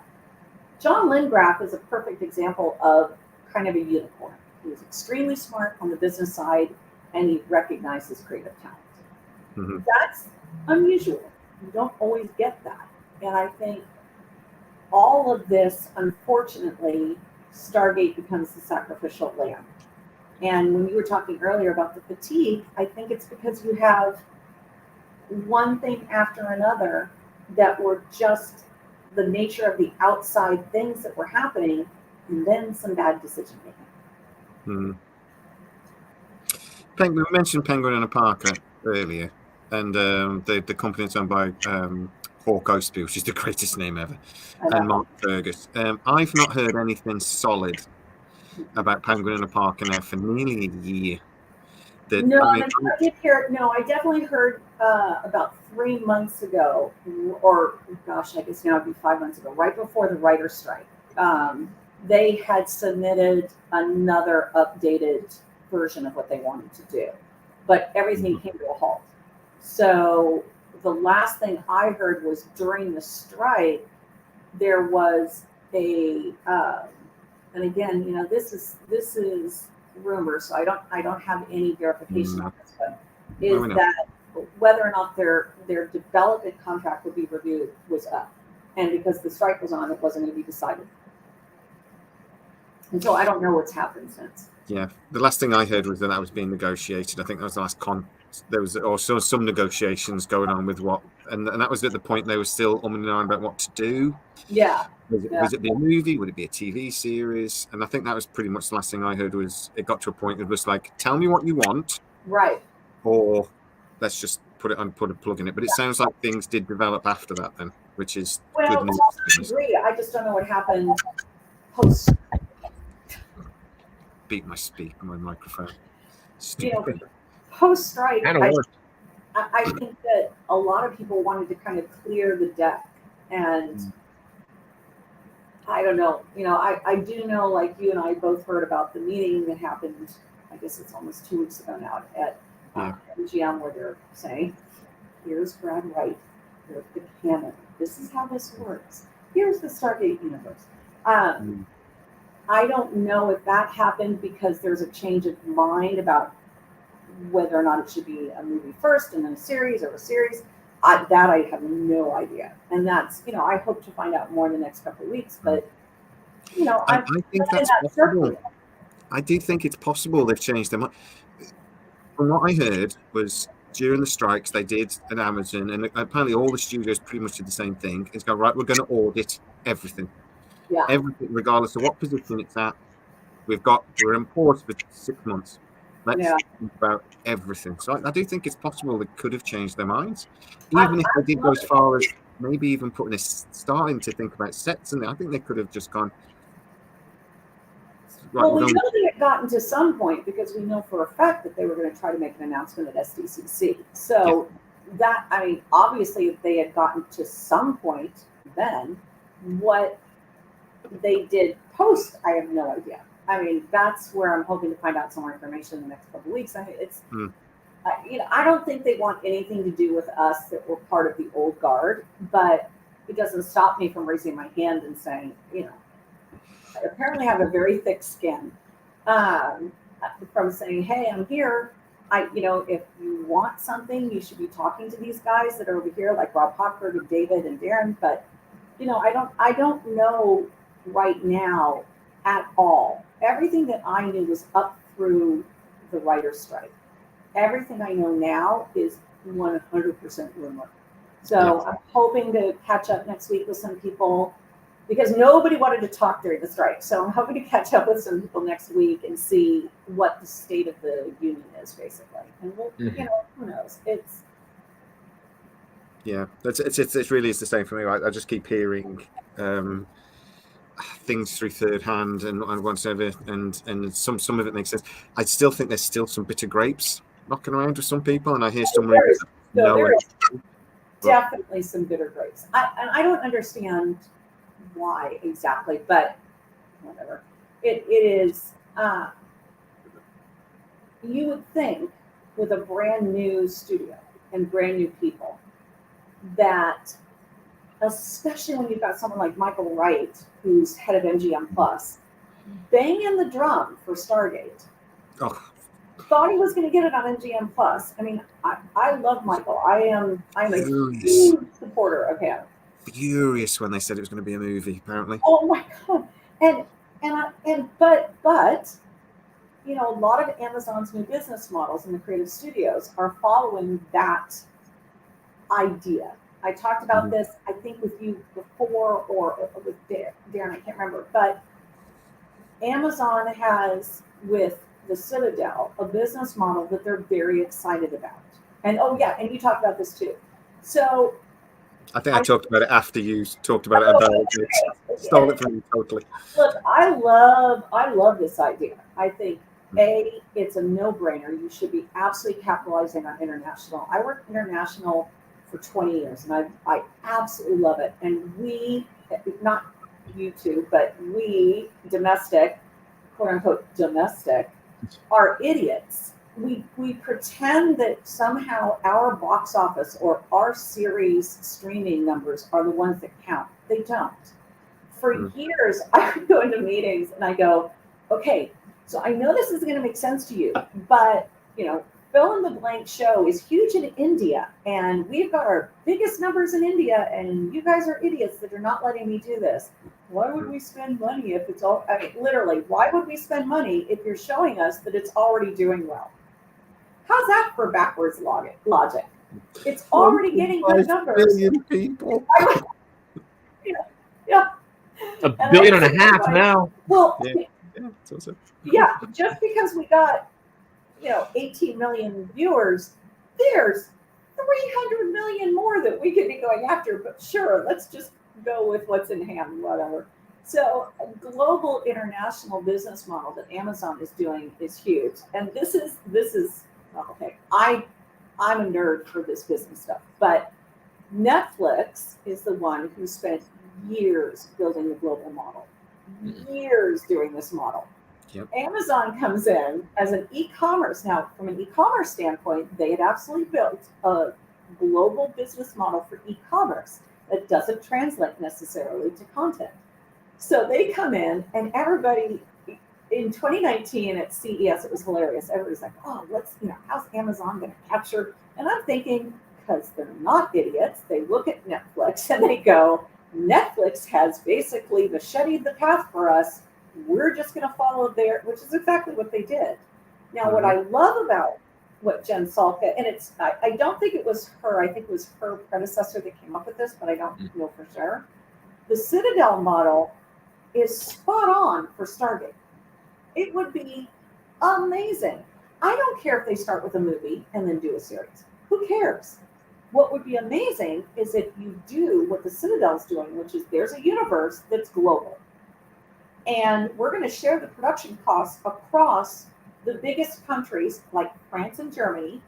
John Lindgraf is a perfect example of kind of a unicorn. He was extremely smart on the business side, and he recognized his creative talent. Mm-hmm. That's unusual. You don't always get that. And I think all of this, unfortunately, Stargate becomes the sacrificial lamb. And when you were talking earlier about the fatigue, I think it's because you have one thing after another that were just the nature of the outside things that were happening, and then some bad decision making. Penguin, we mentioned Penguin and Parker earlier, and the company is owned by Hawk Ostby, which is the greatest name ever, and Mark Fergus. I've not heard anything solid about Penguin and Parker now for nearly a year. I definitely heard about 3 months ago, or gosh, I guess now it'd be 5 months ago, right before the writer's strike. They had submitted another updated version of what they wanted to do, but everything came to a halt. So the last thing I heard was during the strike, there was a, and again, this is rumors, so I don't have any verification on this one, is that whether or not their development contract would be reviewed was up. And because the strike was on, it wasn't going to be decided. And so I don't know what's happened since. Yeah, the last thing I heard was that was being negotiated. I think that was the last there was also some negotiations going on with what, and that was at the point they were still umming and ahhing about what to do. Yeah. Was it be a movie? Would it be a TV series? And I think that was pretty much the last thing I heard. Was it got to a point that was like, tell me what you want, right? Or let's just put a plug in it. But it sounds like things did develop after that, then, which is good news. I agree. I just don't know what happened post. Beat my microphone. Post strike. I think that a lot of people wanted to kind of clear the deck, and I don't know. I do know, like you and I both heard about the meeting that happened. I guess it's almost 2 weeks ago now at MGM, where they're saying, "Here's Brad Wright. Here's the canon. This is how this works. Here's the Stargate universe." I don't know if that happened because there's a change of mind about whether or not it should be a movie first and then a series or a series. That I have no idea. And that's, I hope to find out more in the next couple of weeks. But, I think that's possible. I do think it's possible they've changed their mind. From what I heard was during the strikes, they did an Amazon, and apparently all the studios pretty much did the same thing. It's going, right, we're going to audit everything. Yeah. Everything, regardless of what position it's at. We're in pause for 6 months. Let's think about everything. So I do think it's possible they could have changed their minds, even if they did go as far as maybe even starting to think about sets. And I think they could have just gone, right, Well, we know they had gotten to some point because we know for a fact that they were going to try to make an announcement at SDCC. So that, I mean, obviously, if they had gotten to some point, then what they did post, I have no idea. I mean, that's where I'm hoping to find out some more information in the next couple of weeks. I mean, it's, I don't think they want anything to do with us that we're part of the old guard, but it doesn't stop me from raising my hand and saying, I apparently have a very thick skin from saying, hey, I'm here. If you want something, you should be talking to these guys that are over here, like Rob Hockford and David and Darren. But, I don't know right now at all. Everything that I knew was up through the writer's strike. Everything I know now is 100% rumor. So I'm hoping to catch up next week with some people because nobody wanted to talk during the strike. So I'm hoping to catch up with some people next week and see what the state of the union is, basically. And we'll, who knows? It's really is the same for me. I just keep hearing things through third hand and whatsoever, and some of it makes sense. I still think there's still some bitter grapes knocking around with some people, and I hear some rumors. There is definitely some bitter grapes. I don't understand why exactly, but whatever. It is. You would think with a brand new studio and brand new people that, especially when you've got someone like Michael Wright, who's head of MGM Plus, banging the drum for Stargate. Thought he was going to get it on MGM Plus. I mean, I love Michael. I'm a huge supporter of him. Furious when they said it was going to be a movie. Apparently. Oh my god! But a lot of Amazon's new business models and the creative studios are following that idea. I talked about this, I think, with you before or with Darren, I can't remember. But Amazon has, with the Citadel, a business model that they're very excited about. And and you talked about this too. So I think I talked about it after you talked about it. Stole it from you totally. Look, I love this idea. I think it's a no-brainer. You should be absolutely capitalizing on international. I worked international for 20 years, and I absolutely love it. And we, not you two, but we, domestic, quote unquote domestic, are idiots. We pretend that somehow our box office or our series streaming numbers are the ones that count. They don't. For years, I would go into meetings and I go, okay, so I know this isn't going to make sense to you, but fill in the blank show is huge in India, and we've got our biggest numbers in India, and you guys are idiots that are not letting me do this. Why would we spend money if it's all, literally, why would we spend money if you're showing us that it's already doing well? How's that for backwards logic? It's already getting good numbers. 1 billion people. Yeah. $1.5 billion now. Well, that's awesome. Just because we got 18 million viewers, there's 300 million more that we could be going after. But sure, let's just go with what's in hand, whatever. So a global international business model that Amazon is doing is huge. And this is okay. I'm a nerd for this business stuff, but Netflix is the one who spent years building the global model, years doing this model. Yep. Amazon comes in as an e-commerce. Now, from an e-commerce standpoint, they had absolutely built a global business model for e-commerce that doesn't translate necessarily to content. So they come in, and everybody in 2019 at CES, it was hilarious. Everybody's like, oh, how's Amazon going to capture? And I'm thinking, because they're not idiots, they look at Netflix and they go, Netflix has basically macheted the path for us. We're just going to follow there, which is exactly what they did. Now, what I love about what Jen Salka, and I don't think it was her, I think it was her predecessor that came up with this, but I don't know for sure. The Citadel model is spot on for Stargate. It would be amazing. I don't care if they start with a movie and then do a series. Who cares? What would be amazing is if you do what the Citadel's doing, which is there's a universe that's global. And we're going to share the production costs across the biggest countries like France and Germany,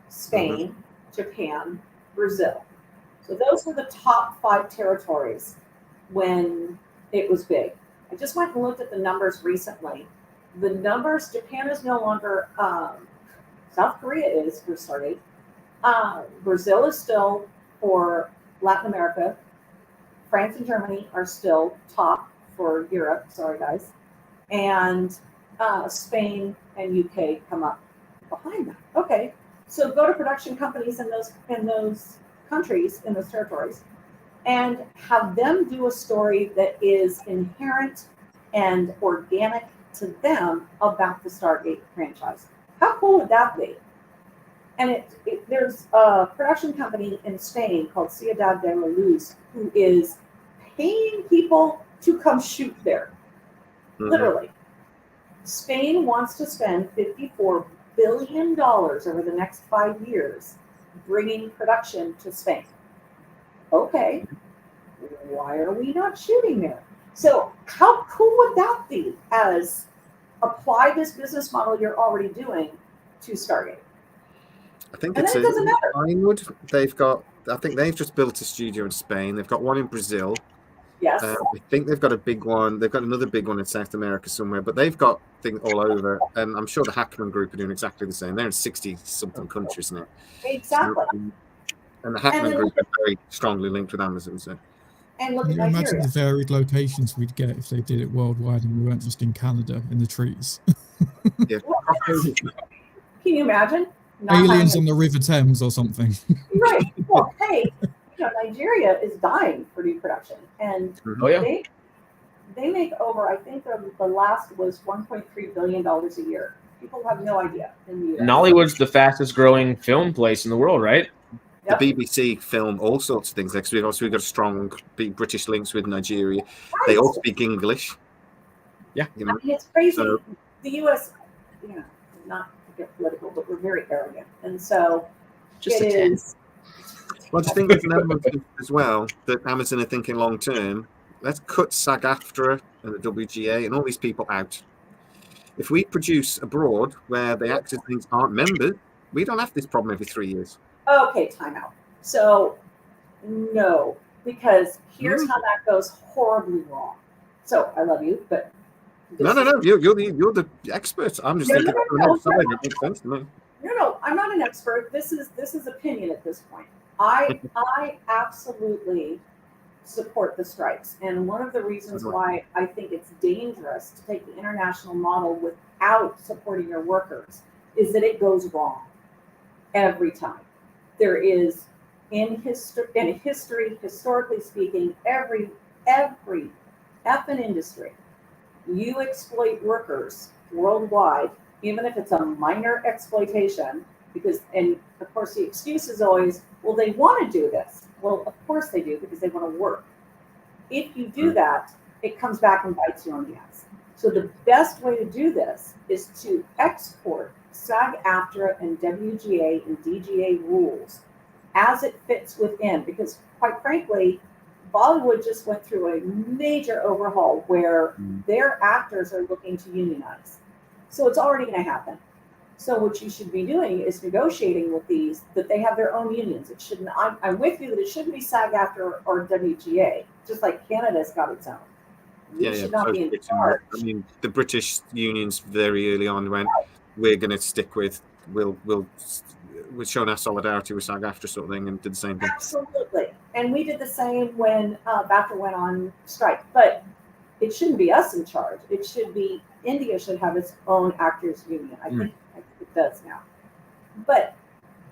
Spain, Japan, Brazil. So those were the top 5 territories when it was big. I just went and looked at the numbers recently. The numbers, Japan is no longer, South Korea is for Stargate. Brazil is still for Latin America. France and Germany are still top for Europe. Sorry, guys. And Spain and UK come up behind that. Okay, so go to production companies in those countries, in those territories, and have them do a story that is inherent and organic to them about the Stargate franchise. How cool would that be? And there's a production company in Spain called Ciudad de la Luz who is paying people to come shoot there. Literally. Spain wants to spend $54 billion over the next 5 years bringing production to Spain. Okay, why are we not shooting there? So how cool would that be as apply this business model you're already doing to Stargate? I think And it's then it doesn't matter. Pinewood. I think they've just built a studio in Spain. They've got one in Brazil. Yes. I think they've got a big one. They've got another big one in South America somewhere, but they've got things all over. And I'm sure the Hackman Group are doing exactly the same. They're in 60-something countries now. Exactly. And the Hackman Group are very strongly linked with Amazon. So. And look Can at you imagine Nigeria. the varied locations we'd get if they did it worldwide and we weren't just in Canada in the trees? Yeah. Can you imagine? Aliens on the River Thames or something. Right. Well, hey, Nigeria is dying for new production, and they make over. I think the last was $1.3 billion a year. People have no idea in the US. Nollywood's the fastest growing film place in the world, right? Yep. The BBC film all sorts of things. Like, we've got strong big British links with Nigeria. Right. They all speak English. Yeah. I mean, it's crazy. So, the US, not to get political, but we're very arrogant, and so Just it a 10. is. well, I think there's an element as well that Amazon are thinking long term. Let's cut SAG-AFTRA and the WGA and all these people out. If we produce abroad where the actors and things aren't members, we don't have this problem every 3 years. Okay, time out. So, no, because here's how that goes horribly wrong. So, I love you, but No. You're the expert. I'm just thinking. It makes sense to me. No, I'm not an expert. This is opinion at this point. I absolutely support the strikes, and one of the reasons why I think it's dangerous to take the international model without supporting your workers is that it goes wrong every time. There is in history, historically speaking, every effing industry, you exploit workers worldwide, even if it's a minor exploitation, and of course the excuse is always, well, they want to do this. Well, of course they do, because they want to work. If you do that, it comes back and bites you on the ass. So the best way to do this is to export SAG-AFTRA and WGA and DGA rules as it fits within, because quite frankly, Bollywood just went through a major overhaul where their actors are looking to unionize. So it's already going to happen. So what you should be doing is negotiating with these, that they have their own unions. It shouldn't. I'm with you that it shouldn't be SAG-AFTRA or WGA, just like Canada's got its own. You should not be in charge. I mean, the British unions very early on went, we're going to stick with, we're showing our solidarity with SAG-AFTRA sort of thing, and did the same thing. Absolutely. And we did the same when BAFTA went on strike. But it shouldn't be us in charge. It should be, India should have its own actors union. I think it does now. But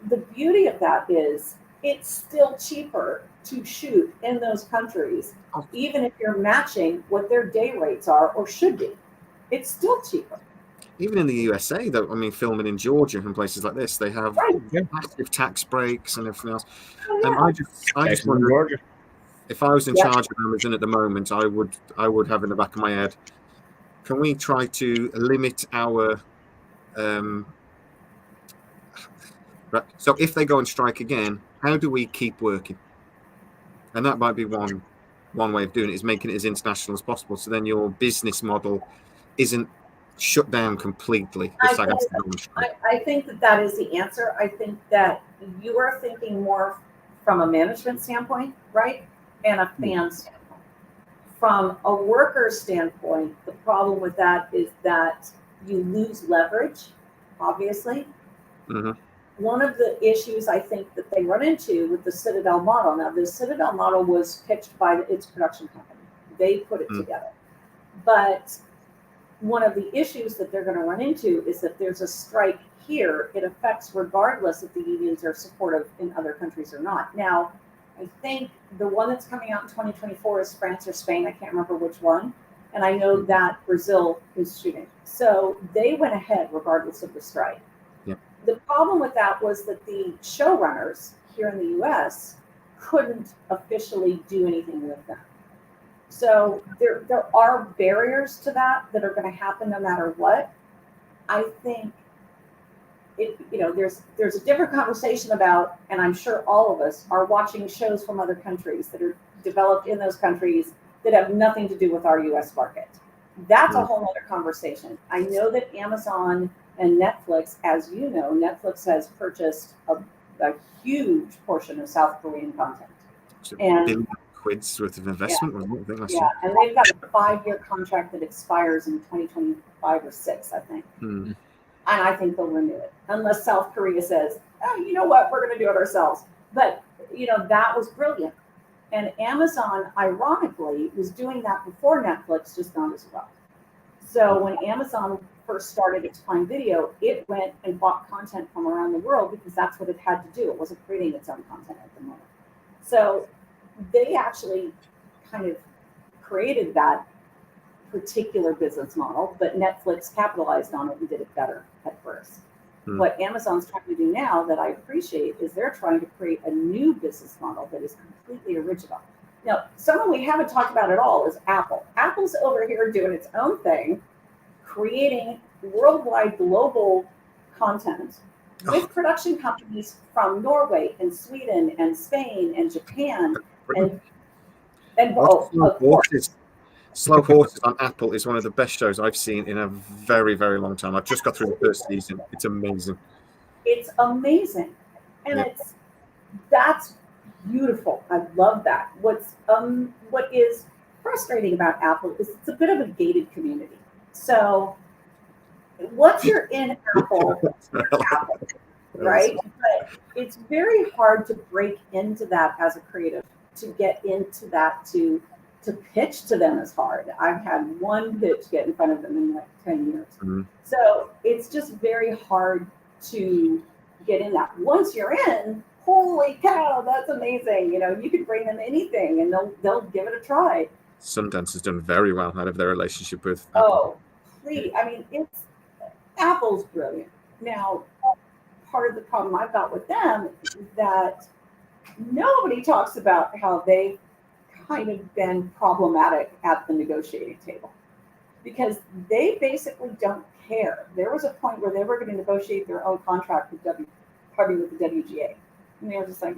the beauty of that is it's still cheaper to shoot in those countries, even if you're matching what their day rates are or should be. It's still cheaper. Even in the USA, though, I mean, filming in Georgia and places like this, they have massive tax breaks and everything else. I just wonder, if I was in charge of Amazon at the moment, I would have in the back of my head, can we try to limit our right? So if they go on strike again, how do we keep working? And that might be one one way of doing it is making it as international as possible. So then your business model isn't shut down completely. I think that is the answer. I think that you are thinking more from a management standpoint, right? And a fan standpoint. From a worker standpoint, the problem with that is that you lose leverage, obviously. Mm-hmm. One of the issues I think that they run into with the Citadel model, now the Citadel model was pitched by its production company. They put it together. But one of the issues that they're going to run into is that there's a strike here. It affects regardless if the unions are supportive in other countries or not. Now, I think the one that's coming out in 2024 is France or Spain. I can't remember which one. And I know that Brazil is shooting. So they went ahead regardless of the strike. Yep. The problem with that was that the showrunners here in the US couldn't officially do anything with them. So there are barriers to that are going to happen no matter what. I think there's a different conversation about, and I'm sure all of us are watching shows from other countries that are developed in those countries that have nothing to do with our US market. That's a whole other conversation. I know that Amazon and Netflix, as you know, Netflix has purchased a huge portion of South Korean content. And quids worth of investment. Yeah, and they've got a 5-year contract that expires in 2025 or 6, I think. And I think they'll renew it, unless South Korea says, oh, you know what, we're going to do it ourselves. But, that was brilliant. And Amazon, ironically, was doing that before Netflix, just not as well. So when Amazon first started its Prime Video, it went and bought content from around the world because that's what it had to do. It wasn't creating its own content at the moment. So they actually kind of created that particular business model, but Netflix capitalized on it and did it better at first. What Amazon's trying to do now that I appreciate is they're trying to create a new business model that is completely original. Now, someone we haven't talked about at all is Apple. Apple's over here doing its own thing, creating worldwide global content with production companies from Norway and Sweden and Spain and Japan and Slow Horses on Apple is one of the best shows I've seen in a very, very long time. I've just got through the first season. It's amazing. It's amazing. And that's beautiful. I love that. what is frustrating about Apple is it's a bit of a gated community. So once you're in Apple, right? But it's very hard to break into that as a creative, to get into that, to pitch to them is hard. I've had one pitch get in front of them in like 10 years. So it's just very hard to get in that. Once you're in, holy cow, that's amazing. You can bring them anything and they'll give it a try. Sundance has done very well out of their relationship with Apple. Oh, please. I mean, Apple's brilliant. Now, part of the problem I've got with them is that nobody talks about how they've kind of been problematic at the negotiating table, because they basically don't care. There was a point where they were going to negotiate their own contract with the WGA. And they were just like,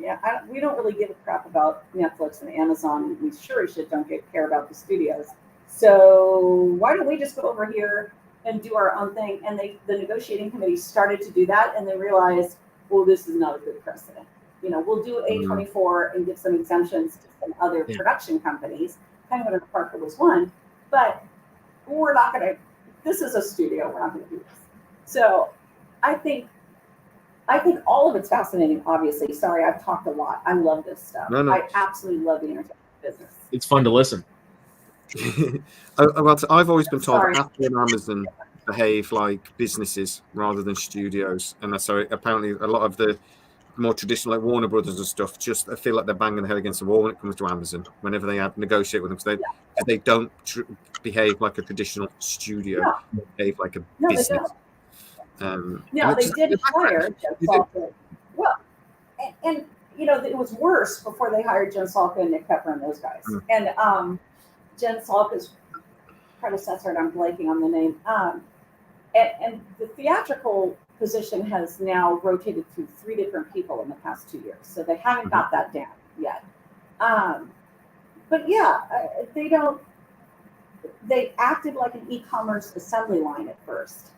we don't really give a crap about Netflix and Amazon. We sure as shit don't care about the studios. So why don't we just go over here and do our own thing? And the negotiating committee started to do that, and they realized, well, this is not a good precedent. We'll do A24 and give some exemptions to some other production companies. Penguin and Parker was one, but we're not going to. This is a studio. We're not going to do this. So I think all of it's fascinating. Obviously, sorry, I've talked a lot. I love this stuff. No. I absolutely love the entertainment business. It's fun to listen. I've always been told that Apple and Amazon behave like businesses rather than studios, and so apparently a lot of the more traditional, like Warner Brothers and stuff, just I feel like they're banging their head against the wall when it comes to Amazon. Whenever they negotiate with them, because they don't behave like a traditional studio, they behave like a business. They did hire Jen Salka. Well, and it was worse before they hired Jen Salka and Nick Pepper and those guys. And Jen Salka's predecessor, and I'm blanking on the name. And the theatrical position has now rotated through 3 different people in the past 2 years. So they haven't got that down yet. but yeah, they acted like an e-commerce assembly line at first.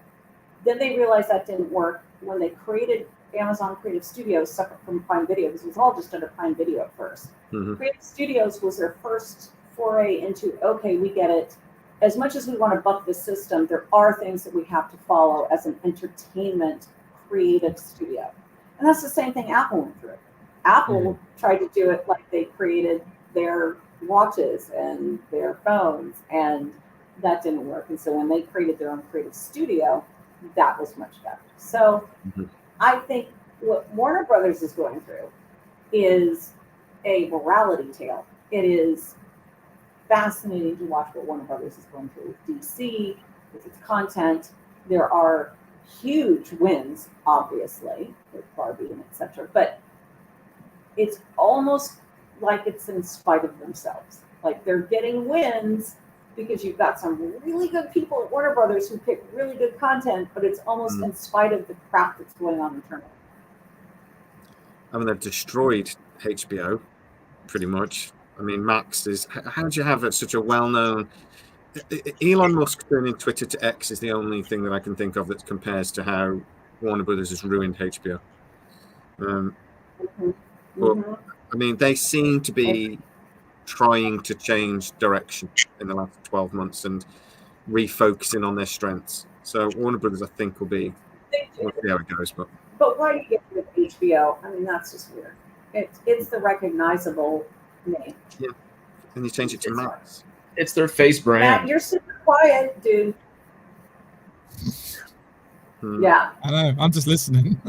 Then they realized that didn't work when they created Amazon Creative Studios separate from Prime Video, because it was all just under Prime Video at first. Mm-hmm. Creative Studios was their first foray into, okay, we get it. As much as we want to buck the system, there are things that we have to follow as an entertainment creative studio. And that's the same thing Apple went through. Apple tried to do it like they created their watches and their phones, and that didn't work. And so when they created their own creative studio, that was much better. So I think what Warner Brothers is going through is a morality tale. It is fascinating to watch what Warner Brothers is going through with DC, with its content. There are huge wins, obviously, with Barbie and etc. But it's almost like it's in spite of themselves. Like they're getting wins because you've got some really good people at Warner Brothers who pick really good content, but it's almost in spite of the crap that's going on internally. I mean, they've destroyed HBO, pretty much. I mean, Max is. How do you have such a well-known? Elon Musk turning Twitter to X is the only thing that I can think of that compares to how Warner Brothers has ruined HBO. But I mean, they seem to be trying to change direction in the last 12 months and refocusing on their strengths. So Warner Brothers, I think, will be. We'll see how it goes, but why do you get rid of HBO? I mean, that's just weird. It's the recognizable name. Yeah, and you change it to Max. It's their face brand. Matt, you're super quiet, dude. Yeah. I know. I'm just listening.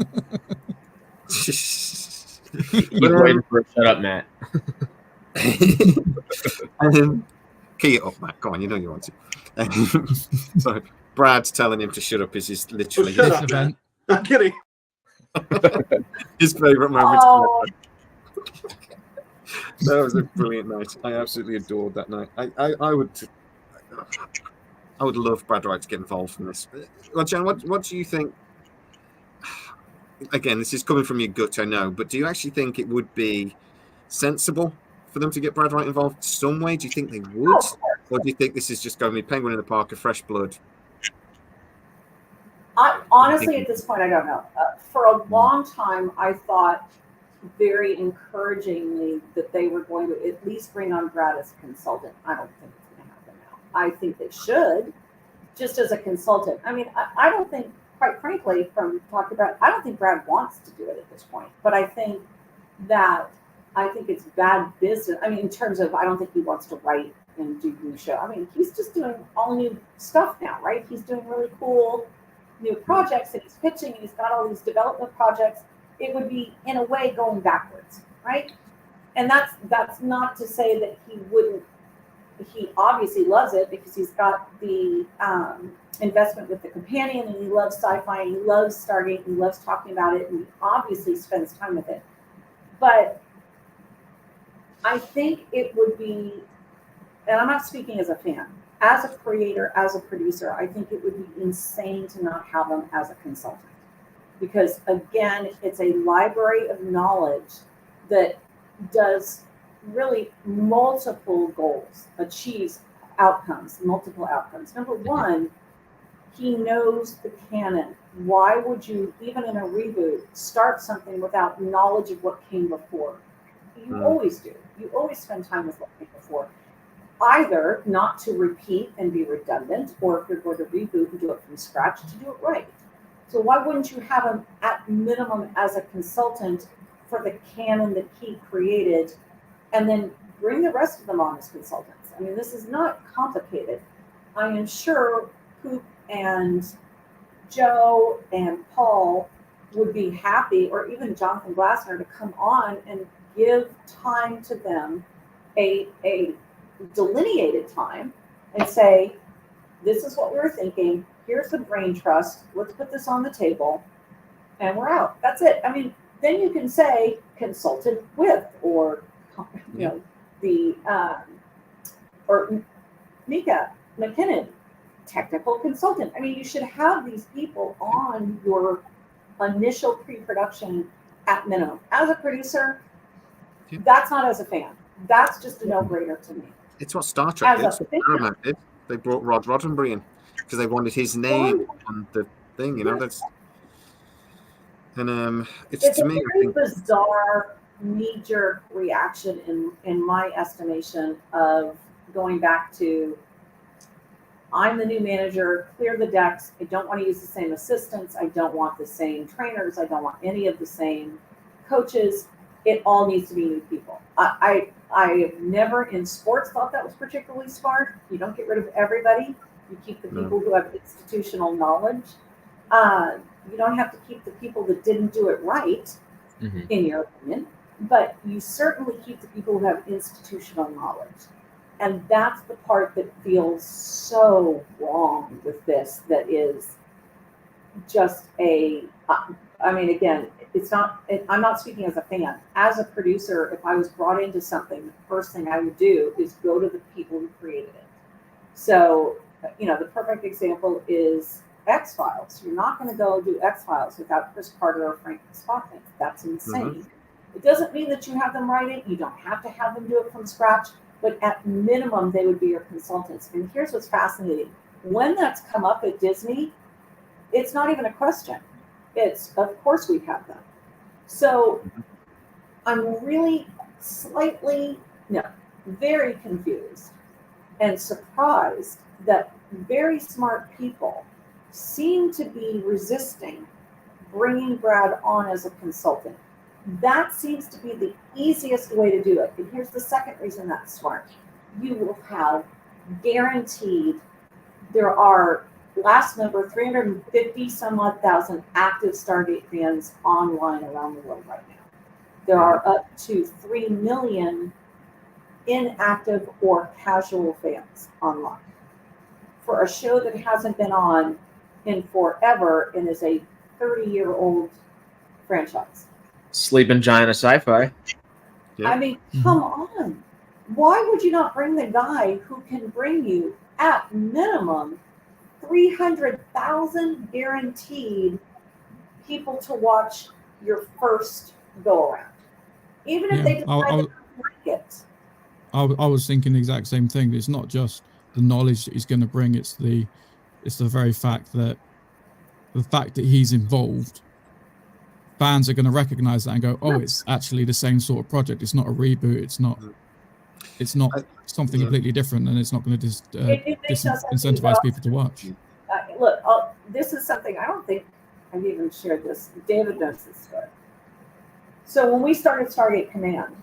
Keep waiting for a shut up, Matt. Key it up, Matt. Go on, you know you want to. So Brad telling him to shut up is literally shut up, man. I'm kidding. His favourite moment. Oh. That was a brilliant night. I absolutely adored that night. I would love Brad Wright to get involved in this. Well, Jen, what do you think? Again, this is coming from your gut, I know, but do you actually think it would be sensible for them to get Brad Wright involved some way? Do you think they would? Or do you think this is just going to be Penguin in the Park, a fresh blood? Honestly, at this point, I don't know. For a long time, I thought very encouragingly that they were going to at least bring on Brad as a consultant. I don't think it's going to happen now. I think they should, just as a consultant. I mean, I don't think, quite frankly, from talking about, I don't think Brad wants to do it at this point. But I think it's bad business. I mean, in terms of, I don't think he wants to write and do new show. I mean, he's just doing all new stuff now, right? He's doing really cool new projects and he's pitching and he's got all these development projects. It would be, in a way, going backwards, right? And that's not to say that he wouldn't. He obviously loves it because he's got the investment with the companion and he loves sci-fi and he loves Stargate and he loves talking about it and he obviously spends time with it. But I think it would be, and I'm not speaking as a fan, as a creator, as a producer, I think it would be insane to not have him as a consultant. Because again, it's a library of knowledge that does really multiple goals, achieves outcomes, multiple outcomes. Number one, he knows the canon. Why would you, even in a reboot, start something without knowledge of what came before? You always do. You always spend time with what came before. Either not to repeat and be redundant, or if you're going to reboot and do it from scratch, to do it right. So why wouldn't you have him at minimum as a consultant for the canon that he created, and then bring the rest of them on as consultants? I mean, this is not complicated. I am sure Coop and Joe and Paul would be happy, or even Jonathan Glassner, to come on and give time to them, a delineated time, and say, this is what we were thinking. Here's the brain trust. Let's put this on the table, and we're out. That's it. I mean, then you can say consulted with, or or Mika McKinnon, technical consultant. I mean, you should have these people on your initial pre-production at minimum. As a producer, that's not as a fan. That's just a no-brainer to me. It's what Star Trek As did. a So fan. Paramount did. They brought Rod Roddenberry in because they wanted his name on the thing. You know, that's and it's It's to a me. I very think bizarre knee-jerk reaction in my estimation of going back to, I'm the new manager, clear the decks. I don't want to use the same assistants. I don't want the same trainers. I don't want any of the same coaches. It all needs to be new people. I have never in sports thought that was particularly smart. You don't get rid of everybody. You keep the people who have institutional knowledge. You don't have to keep the people that didn't do it right, in your opinion, but you certainly keep the people who have institutional knowledge. And that's the part that feels so wrong with this. That is just I mean, again, I'm not speaking as a fan. As a producer, if I was brought into something, the first thing I would do is go to the people who created it. So, the perfect example is X-Files. You're not going to go do X-Files without Chris Carter or Frank Spotnik. That's insane. It doesn't mean that you have them write it. You don't have to have them do it from scratch. But at minimum, they would be your consultants. And here's what's fascinating. When that's come up at Disney, it's not even a question. It's, of course we have them. So I'm really very confused and surprised that very smart people seem to be resisting bringing Brad on as a consultant. That seems to be the easiest way to do it. And here's the second reason that's smart. You will have guaranteed, there are, last number, 350 some odd thousand active Stargate fans online around the world right now. There are up to 3 million inactive or casual fans online. For a show that hasn't been on in forever and is a 30-year-old franchise. Sleeping giant of sci-fi. Yeah. I mean, come on. Why would you not bring the guy who can bring you, at minimum, 300,000 guaranteed people to watch your first go around? Even if they decide to like it. I was thinking the exact same thing. It's not just the knowledge that he's going to bring. It's the very fact that he's involved, fans are going to recognize that and go, oh, it's actually the same sort of project. It's not a reboot. It's not something completely different, and it's not going to disincentivize people to watch. Look, this is something I don't think I've even shared this. David knows this story. So when we started Stargate Command,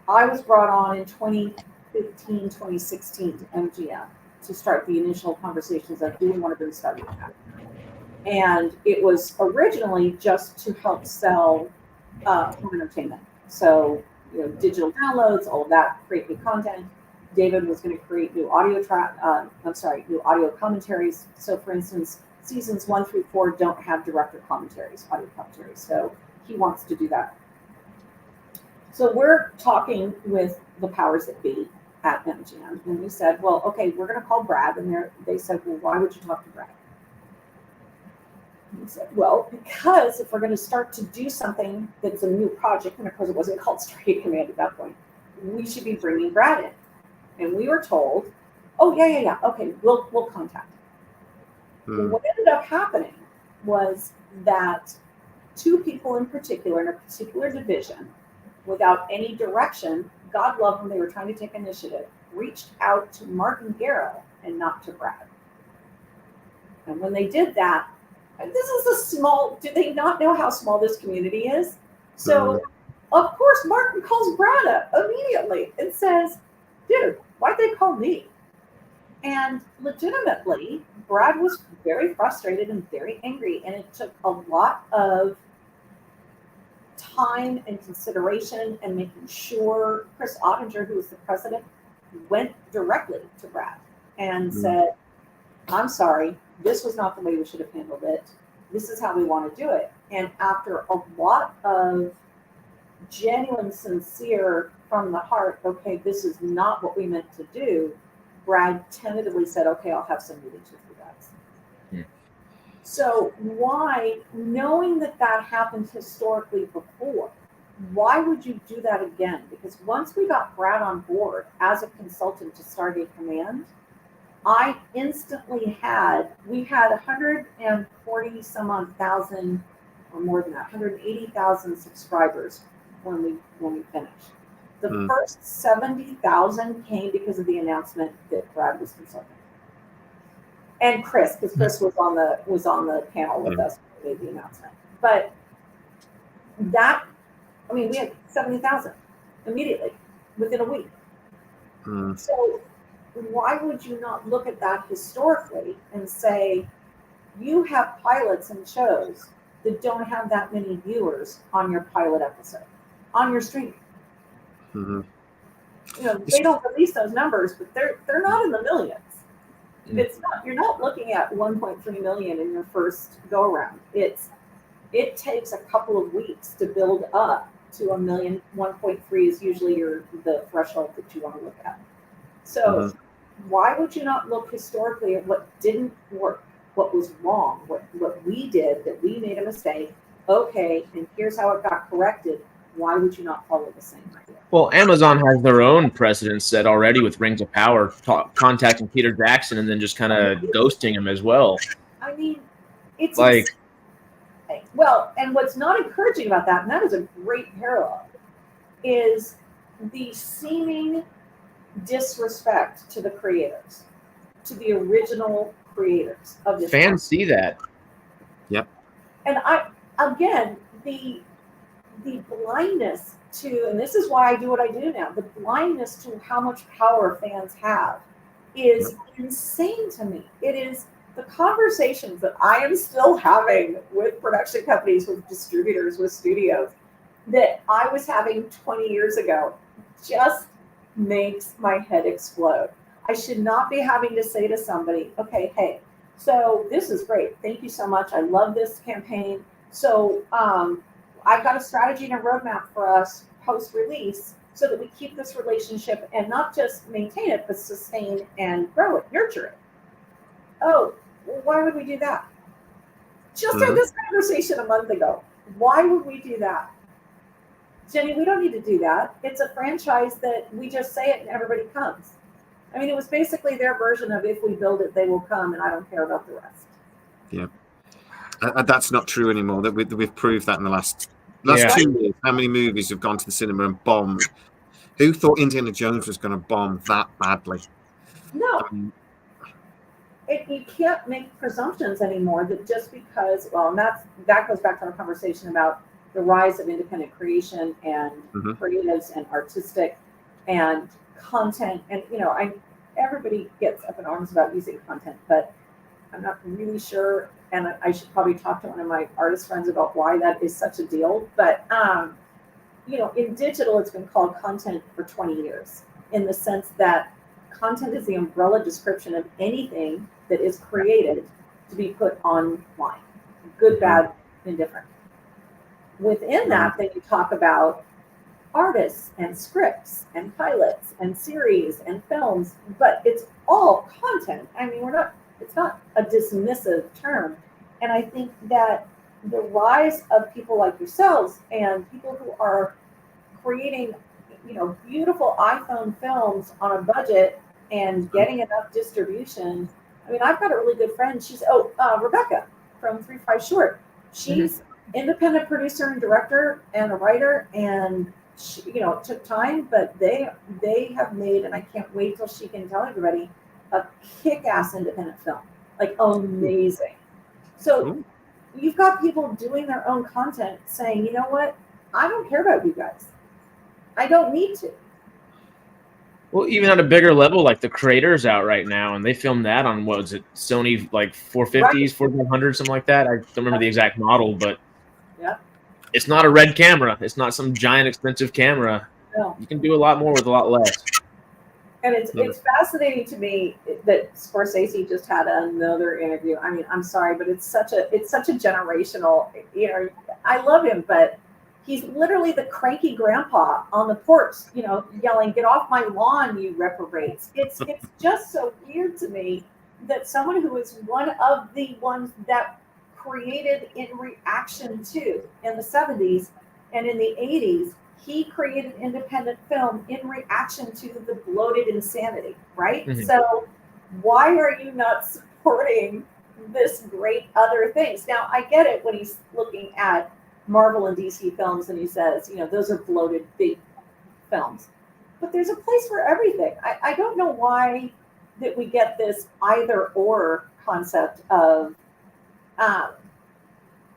I was brought on in 2015, 2016 to MGM to start the initial conversations of, do we want to bring Stargate back? And it was originally just to help sell home entertainment. So, digital downloads, all of that, create new content. David was going to create new audio commentaries. So, for instance, seasons 1 through 4 don't have director commentaries, audio commentaries. So he wants to do that. So we're talking with the powers that be at MGM, and we said, well, okay, we're going to call Brad. And they said, well, why would you talk to Brad? And we said, well, because if we're going to start to do something that's a new project, and of course it wasn't called Stargate Command at that point, we should be bringing Brad in. And we were told, oh, yeah, okay, we'll contact him. What ended up happening was that 2 people in particular, in a particular division, without any direction, God love them, they were trying to take initiative, reached out to Martin Garrow and not to Brad. And when they did that, this is do they not know how small this community is? So, of course, Martin calls Brad up immediately and says, dude, why'd they call me? And legitimately, Brad was very frustrated and very angry, and it took a lot of time and consideration and making sure Chris Ottinger, who was the president, went directly to Brad and said, I'm sorry, this was not the way we should have handled it. This is how we want to do it. And after a lot of genuine, sincere, from the heart, okay, this is not what we meant to do, Brad tentatively said, okay, I'll have some meetings with you guys. Yeah. So why, knowing that happened historically before, why would you do that again? Because once we got Brad on board as a consultant to Stargate Command, I instantly we had 140 some odd thousand, or more than that, 180,000 subscribers when we finished. The first 70,000 came because of the announcement that Brad was consulting. And Chris, because Chris was on the panel with us when we made the announcement. But that, I mean, we had 70,000 immediately within a week. So why would you not look at that historically and say, you have pilots and shows that don't have that many viewers on your pilot episode, on your stream? You know, they don't release those numbers, but they're not in the millions. It's not, you're not looking at 1.3 million in your first go around. It takes a couple of weeks to build up to a million. 1.3 is usually the threshold that you want to look at. So why would you not look historically at what didn't work, what was wrong, what we did, that we made a mistake? Okay, and here's how it got corrected. Why would you not follow the same idea? Well, Amazon has their own precedent set already with Rings of Power, contacting Peter Jackson and then just kind of ghosting him as well. I mean, it's like, well, and what's not encouraging about that, and that is a great parallel, is the seeming disrespect to the creators, to the original creators of this. Fans see that. Yep. And again, the blindness to, and this is why I do what I do now, the blindness to how much power fans have is insane to me. It is the conversations that I am still having with production companies, with distributors, with studios, that I was having 20 years ago, just makes my head explode. I should not be having to say to somebody, okay, hey, so this is great. Thank you so much. I love this campaign. So I've got a strategy and a roadmap for us post-release so that we keep this relationship and not just maintain it, but sustain and grow it, nurture it. Oh, well, why would we do that? Just had this conversation a month ago. Why would we do that? Jenny, we don't need to do that. It's a franchise that we just say it and everybody comes. I mean, it was basically their version of, if we build it, they will come, and I don't care about the rest. Yeah. That's not true anymore. That we've proved that in the last 2 years. How many movies have gone to the cinema and bombed? Who thought Indiana Jones was going to bomb that badly? No. You can't make presumptions anymore that just because, well, and that goes back to our conversation about the rise of independent creation and creatives and artistic and content. And, you know, everybody gets up in arms about using content, but I'm not really sure. And I should probably talk to one of my artist friends about why that is such a deal. But, you know, in digital, it's been called content for 20 years, in the sense that content is the umbrella description of anything that is created to be put online, good, bad, indifferent. Within that, then you talk about artists and scripts and pilots and series and films, but it's all content. I mean, it's not a dismissive term. And I think that the rise of people like yourselves and people who are creating, you know, beautiful iPhone films on a budget and getting enough distribution. I mean, I've got a really good friend. She's Rebecca from 3-5 Short. She's independent producer and director and a writer, and she, you know, it took time, but they have made, and I can't wait till she can tell everybody, a kick-ass independent film, like amazing. So you've got people doing their own content saying, you know what, I don't care about you guys. I don't need to. Well, even at a bigger level, like the Creator's out right now, and they filmed that on, what was it, Sony, like 450s, 4500s, something like that. I don't remember the exact model, but it's not a red camera. It's not some giant expensive camera. No. You can do a lot more with a lot less. And it's fascinating to me that Scorsese just had another interview. I mean, I'm sorry, but it's such a generational, you know, I love him, but he's literally the cranky grandpa on the porch, you know, yelling, "Get off my lawn, you reprobates." It's just so weird to me that someone who is one of the ones that created in reaction to in the 70s And in the 80s, he created independent film in reaction to the bloated insanity, right? Mhm. So why are you not supporting this great other things? Now, I get it when he's looking at Marvel and DC films and he says, those are bloated big films. But there's a place for everything. I don't know why that we get this either or concept of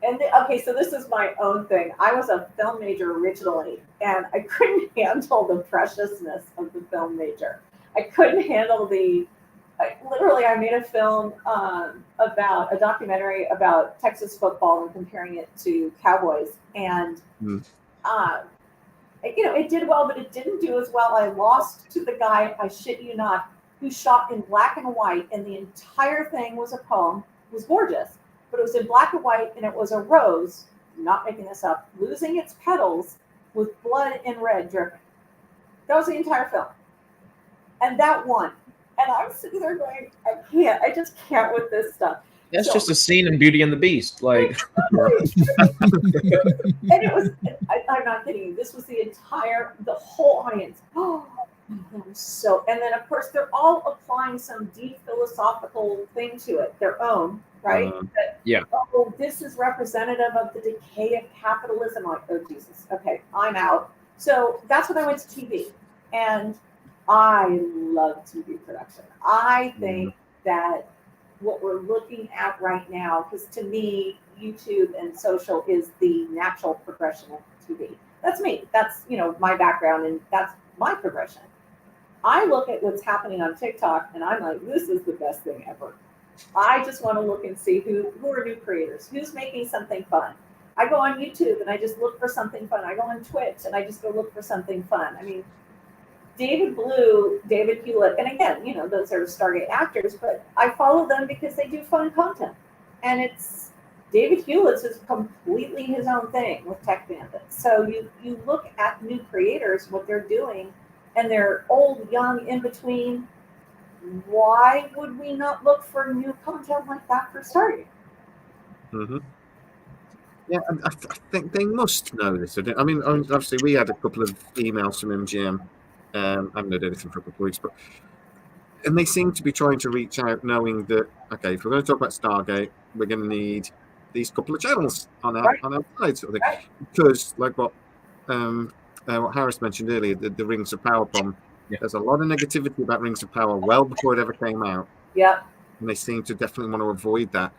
okay, so this is my own thing. I was a film major originally, and I couldn't handle the preciousness of the film major. I couldn't handle I made a film about a documentary about Texas football and comparing it to Cowboys. And, it did well, but it didn't do as well. I lost to the guy, I shit you not, who shot in black and white, and the entire thing was a poem. It was gorgeous. But it was in black and white, and it was a rose, I'm not making this up, losing its petals with blood and red dripping. That was the entire film. And that won. And I'm sitting there going, I just can't with this stuff. That's just a scene in Beauty and the Beast. Like, and it was, I'm not kidding you, this was the whole audience. Oh, that was so, and then of course they're all applying some deep philosophical thing to it, their own, right? Yeah. Oh, this is representative of the decay of capitalism. I'm like, oh Jesus, okay, I'm out. So that's when I went to TV, and I love TV production. I think that what we're looking at right now, because to me, YouTube and social is the natural progression of TV. That's me. That's, my background, and that's my progression. I look at what's happening on TikTok, and I'm like, this is the best thing ever. I just want to look and see who are new creators, who's making something fun. I go on YouTube and I just look for something fun. I go on Twitch and I just go look for something fun. I mean, David Blue, David Hewlett, and again, those are Stargate actors, but I follow them because they do fun content. And David Hewlett's is completely his own thing with Tech Bandits. So you look at new creators, what they're doing, and they're old, young, in between. Why would we not look for new content like that for Stargate? Mm-hmm. Yeah, I think they must know this. I mean, obviously, we had a couple of emails from MGM. I haven't heard anything for a couple of weeks, and they seem to be trying to reach out, knowing that, okay, if we're going to talk about Stargate, we're going to need these couple of channels on our side, sort of thing. Right. Because, like what Harris mentioned earlier, the Rings of Power problem. Yeah. There's a lot of negativity about Rings of Power well before it ever came out. Yeah. And they seem to definitely want to avoid that.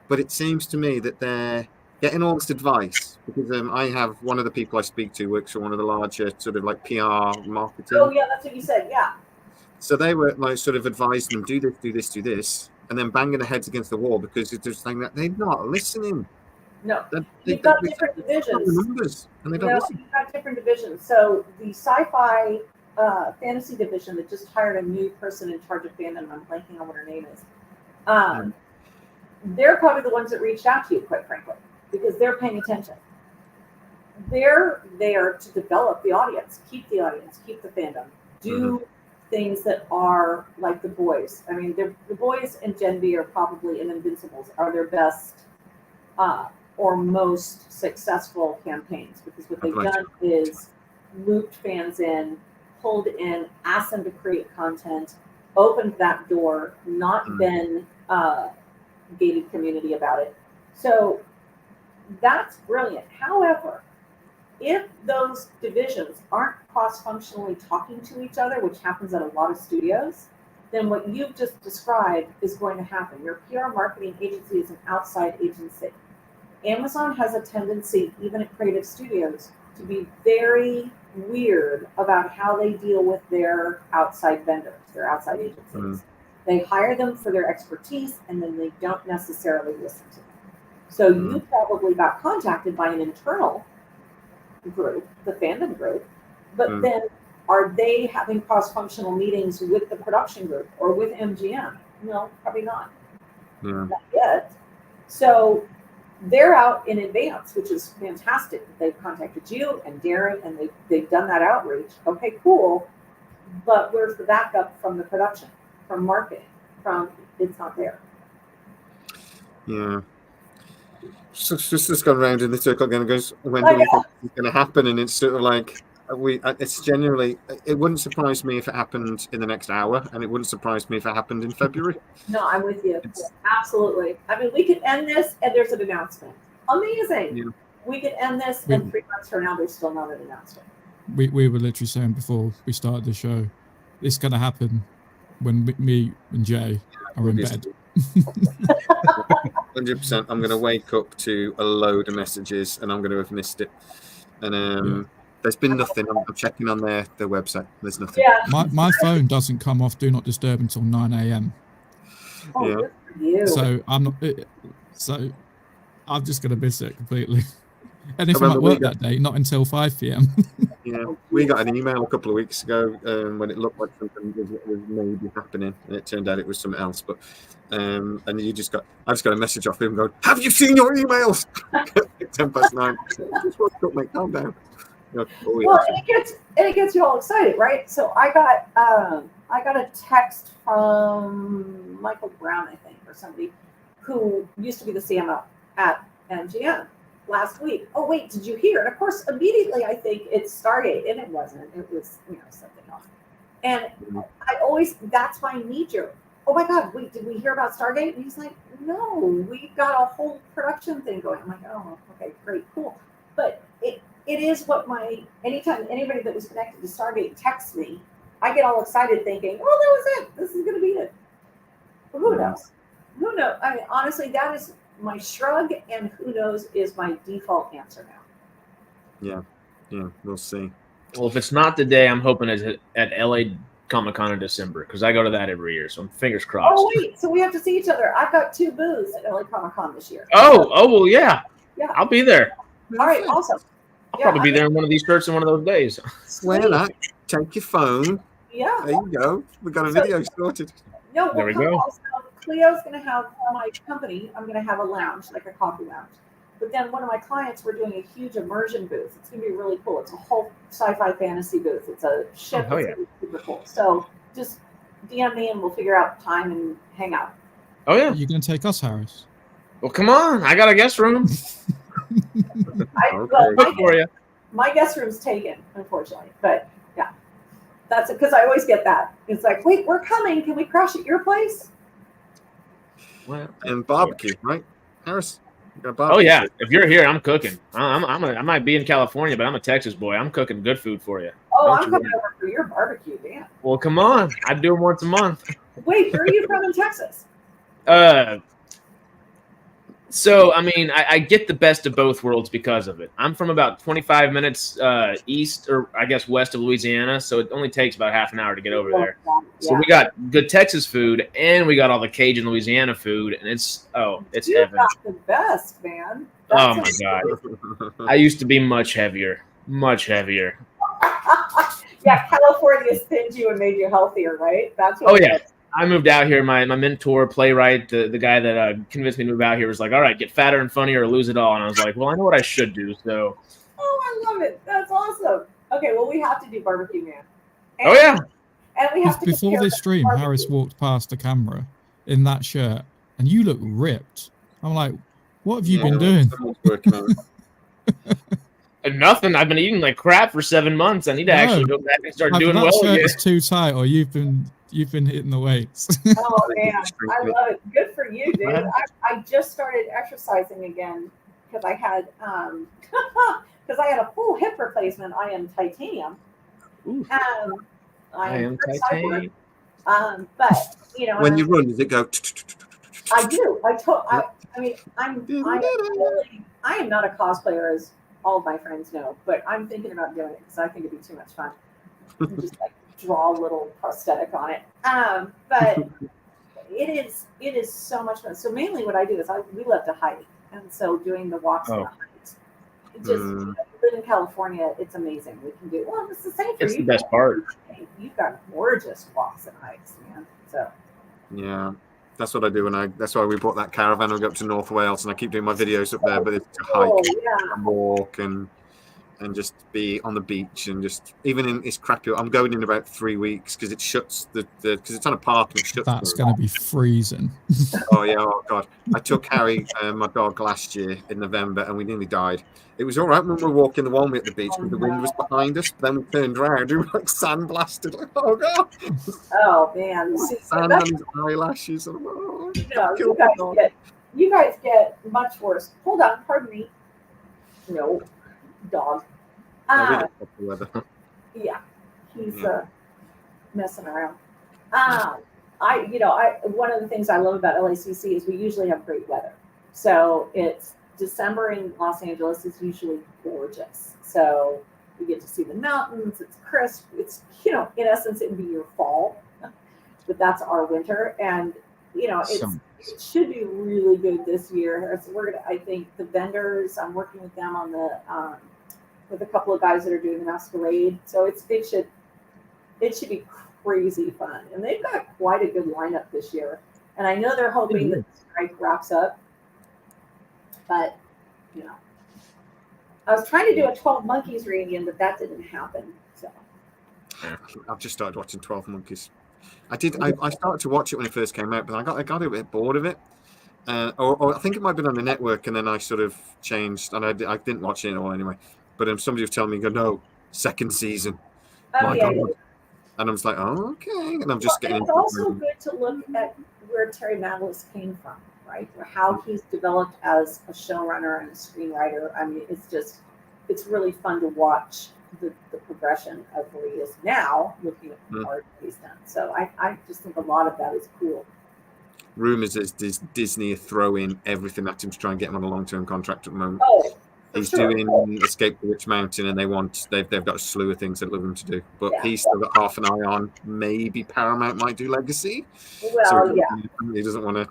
But it seems to me that they're getting all this advice, because I have one of the people I speak to works for one of the larger sort of like PR marketing. Oh yeah, that's what you said. Yeah. So they were like sort of advising them, do this, do this, do this, and then banging their heads against the wall because they're saying that they're not listening. No, you've got different divisions. Numbers, and they don't listen. You've got different divisions. So the sci-fi fantasy division that just hired a new person in charge of fandom, I'm blanking on what her name is. They're probably the ones that reached out to you, quite frankly, because they're paying attention. They're there to develop the audience, keep the fandom, do things that are like The Boys. I mean, The Boys and Gen V are probably, and Invincibles are their best or most successful campaigns, because what they've done is looped fans in, pulled in, asked them to create content, opened that door, not been gated community about it. So that's brilliant. However, if those divisions aren't cross-functionally talking to each other, which happens at a lot of studios, then what you've just described is going to happen. Your PR marketing agency is an outside agency. Amazon has a tendency, even at creative studios, to be very weird about how they deal with their outside vendors, their outside agencies. They hire them for their expertise, and then they don't necessarily listen to them. So you probably got contacted by an internal group, the fandom group, but then are they having cross-functional meetings with the production group or with MGM? No, probably not. Not yet. So they're out in advance, which is fantastic. They've contacted you and Darren, and they've done that outreach. Okay, cool. But where's the backup from the production, from marketing, from it's not there? Yeah. just gone around in the circle again and goes, when I do we know. think it's going to happen? And it's sort of like, it's genuinely, it wouldn't surprise me if it happened in the next hour, and it wouldn't surprise me if it happened in February. No, I'm with you. It's- Absolutely. I mean, we could end this and there's an announcement. Amazing. Yeah. We could end this and 3 months from now, there's still not an announcement. We were literally saying before we started the show, it's going to happen when me and Jay are in bed. 100%. I'm going to wake up to a load of messages, and I'm going to have missed it. And there's been nothing. I'm checking on their website. There's nothing. Yeah. My phone doesn't come off do not disturb until 9 a.m. Oh, Yeah. good for you. So I'm not. So I'm just going to miss it completely. And if I'm remember at we work got- that day, not until 5 p.m. Yeah, we got an email a couple of weeks ago when it looked like something was maybe happening, and it turned out it was something else. But and I just got a message off him going, "Have you seen your emails?" At 9:10. Just woke up, mate. Calm down. Oh, yeah. Well, and it gets you all excited, right? So I got a text from Michael Brown, I think, or somebody who used to be the CMO at MGM last week. Oh wait, did you hear? And of course, immediately I think it's Stargate, and it wasn't. It was something else. And that's my knee jerk. Oh my God, wait, did we hear about Stargate? And he's like, no, we've got a whole production thing going. I'm like, oh, okay, great, cool. But it is anytime anybody that was connected to Stargate texts me, I get all excited thinking, oh, that was it. This is going to be it. But who knows? Who knows? I mean, honestly, that is my shrug, and who knows is my default answer now. Yeah, we'll see. Well, if it's not today, I'm hoping it's at LA Comic-Con in December, because I go to that every year, so I'm fingers crossed. Oh, wait, so we have to see each other. I've got 2 booths at LA Comic-Con this year. Oh, well, yeah. Yeah. I'll be there. All right, awesome. I'll probably be there in one of these shirts in one of those days. Wear Sweet. that. Take your phone. Yeah. There you go. We got a video sorted. No, There we go. Also, Cleo's going to have my company. I'm going to have a lounge, like a coffee lounge. But then one of my clients, we're doing a huge immersion booth. It's going to be really cool. It's a whole sci-fi fantasy booth. It's a ship. Oh, It's yeah. gonna be super cool. So just DM me and we'll figure out time and hang out. Oh, yeah. You're going to take us, Harris? Well, come on. I got a guest room. Okay. Good for you. My guest room's taken, unfortunately. But yeah, that's it. Because I always get that. It's like, wait, we're coming. Can we crash at your place? Well, And barbecue, right, Harris? You got oh, barbecue. yeah. If you're here, I'm cooking. I might be in California, but I'm a Texas boy. I'm cooking good food for you. Oh, Don't I'm you coming worry. over for your barbecue, Dan. Well, come on. I do them once a month. Wait, where are you from in Texas? So, I mean, I get the best of both worlds because of it. I'm from about 25 minutes east, or I guess west of Louisiana, so it only takes about half an hour to get over there. So Yeah. we got good Texas food, and we got all the Cajun Louisiana food, and it's You heaven. got the best, man. Oh That's my God. I used to be much heavier. Yeah, California thinned you and made you healthier, right? That's what Oh, it yeah. is. I moved out here. My mentor, playwright, the guy that convinced me to move out here was like, all right, get fatter and funnier or lose it all. And I was like, well, I know what I should do. So, Oh, I love it. That's awesome. Okay, well, we have to do barbecue, man. oh, yeah. And we have to Before compare this stream, barbecue. Harris walked past the camera in that shirt, and you look ripped. I'm like, what have you been doing? Someone's working on it. Nothing. I've been eating like crap for 7 months. I need to No. actually go back and start Either doing that well shirt again. is too tight, or you've been hitting the weights. Oh, man. I love it. Good for you, dude. I just started exercising again because I had a full hip replacement. I am titanium. Ooh. I am titanium. cyborg. But When you run, does it go? I do. I mean, I am not a cosplayer, as all of my friends know, but I'm thinking about doing it because I think it'd be too much fun. Just like draw a little prosthetic on it. But it is so much fun. So mainly what I do is we love to hike, and so doing the walks and the hikes. It just you live in California, it's amazing. We can do well. It's the same for It's you. the best part. You've got gorgeous walks and hikes, man. So. Yeah, that's what I do. That's why we bought that caravan. We go up to North Wales, and I keep doing my videos up there. But it's a hike, Oh, yeah. and walk, and and just be on the beach and just even in it's crappy. I'm going in about 3 weeks because it shuts because it's on a park and it shuts. That's going to be freezing. Oh yeah, oh god. I took Harry, my dog, last year in November, and we nearly died. It was all right when we were walking the one way at the beach, but the wind was behind us. Then we turned around, we were like sandblasted. Like, oh god, Oh man, see, sand on his eyelashes. And, oh, no, kill the dog. you guys get much worse. Hold on, pardon me. No, dog. No, we get proper weather. Yeah, he's Yeah. messing around. One of the things I love about LACC is we usually have great weather. So it's December in Los Angeles is usually gorgeous. So we get to see the mountains. It's crisp. It's in essence, it would be your fall, but that's our winter. And it should be really good this year. So I think the vendors. I'm working with them on the with a couple of guys that are doing the masquerade. So it should be crazy fun, and they've got quite a good lineup this year. And I know they're hoping that the strike wraps up, but I was trying to do a 12 Monkeys reunion, but that didn't happen. So I've just started watching 12 Monkeys. I started to watch it when it first came out, but I got a bit bored of it. Or I think it might have been on the network, and then I sort of changed, and I didn't watch it at all anyway. But somebody was telling me, no, second season. My God. And I was like, oh, okay. And I'm just getting. It's also good to look at where Terry Matalas came from, right? How he's developed as a showrunner and a screenwriter. I mean, it's really fun to watch the progression of where he is now, looking at the art that he's done. So I just think a lot of that is cool. Rumors is Disney are throwing everything at him to try and get him on a long-term contract at the moment. Oh, he's doing Escape the Witch Mountain, and they've got a slew of things that love him to do. But he's still got half an eye on maybe Paramount might do Legacy. Well, he doesn't want to.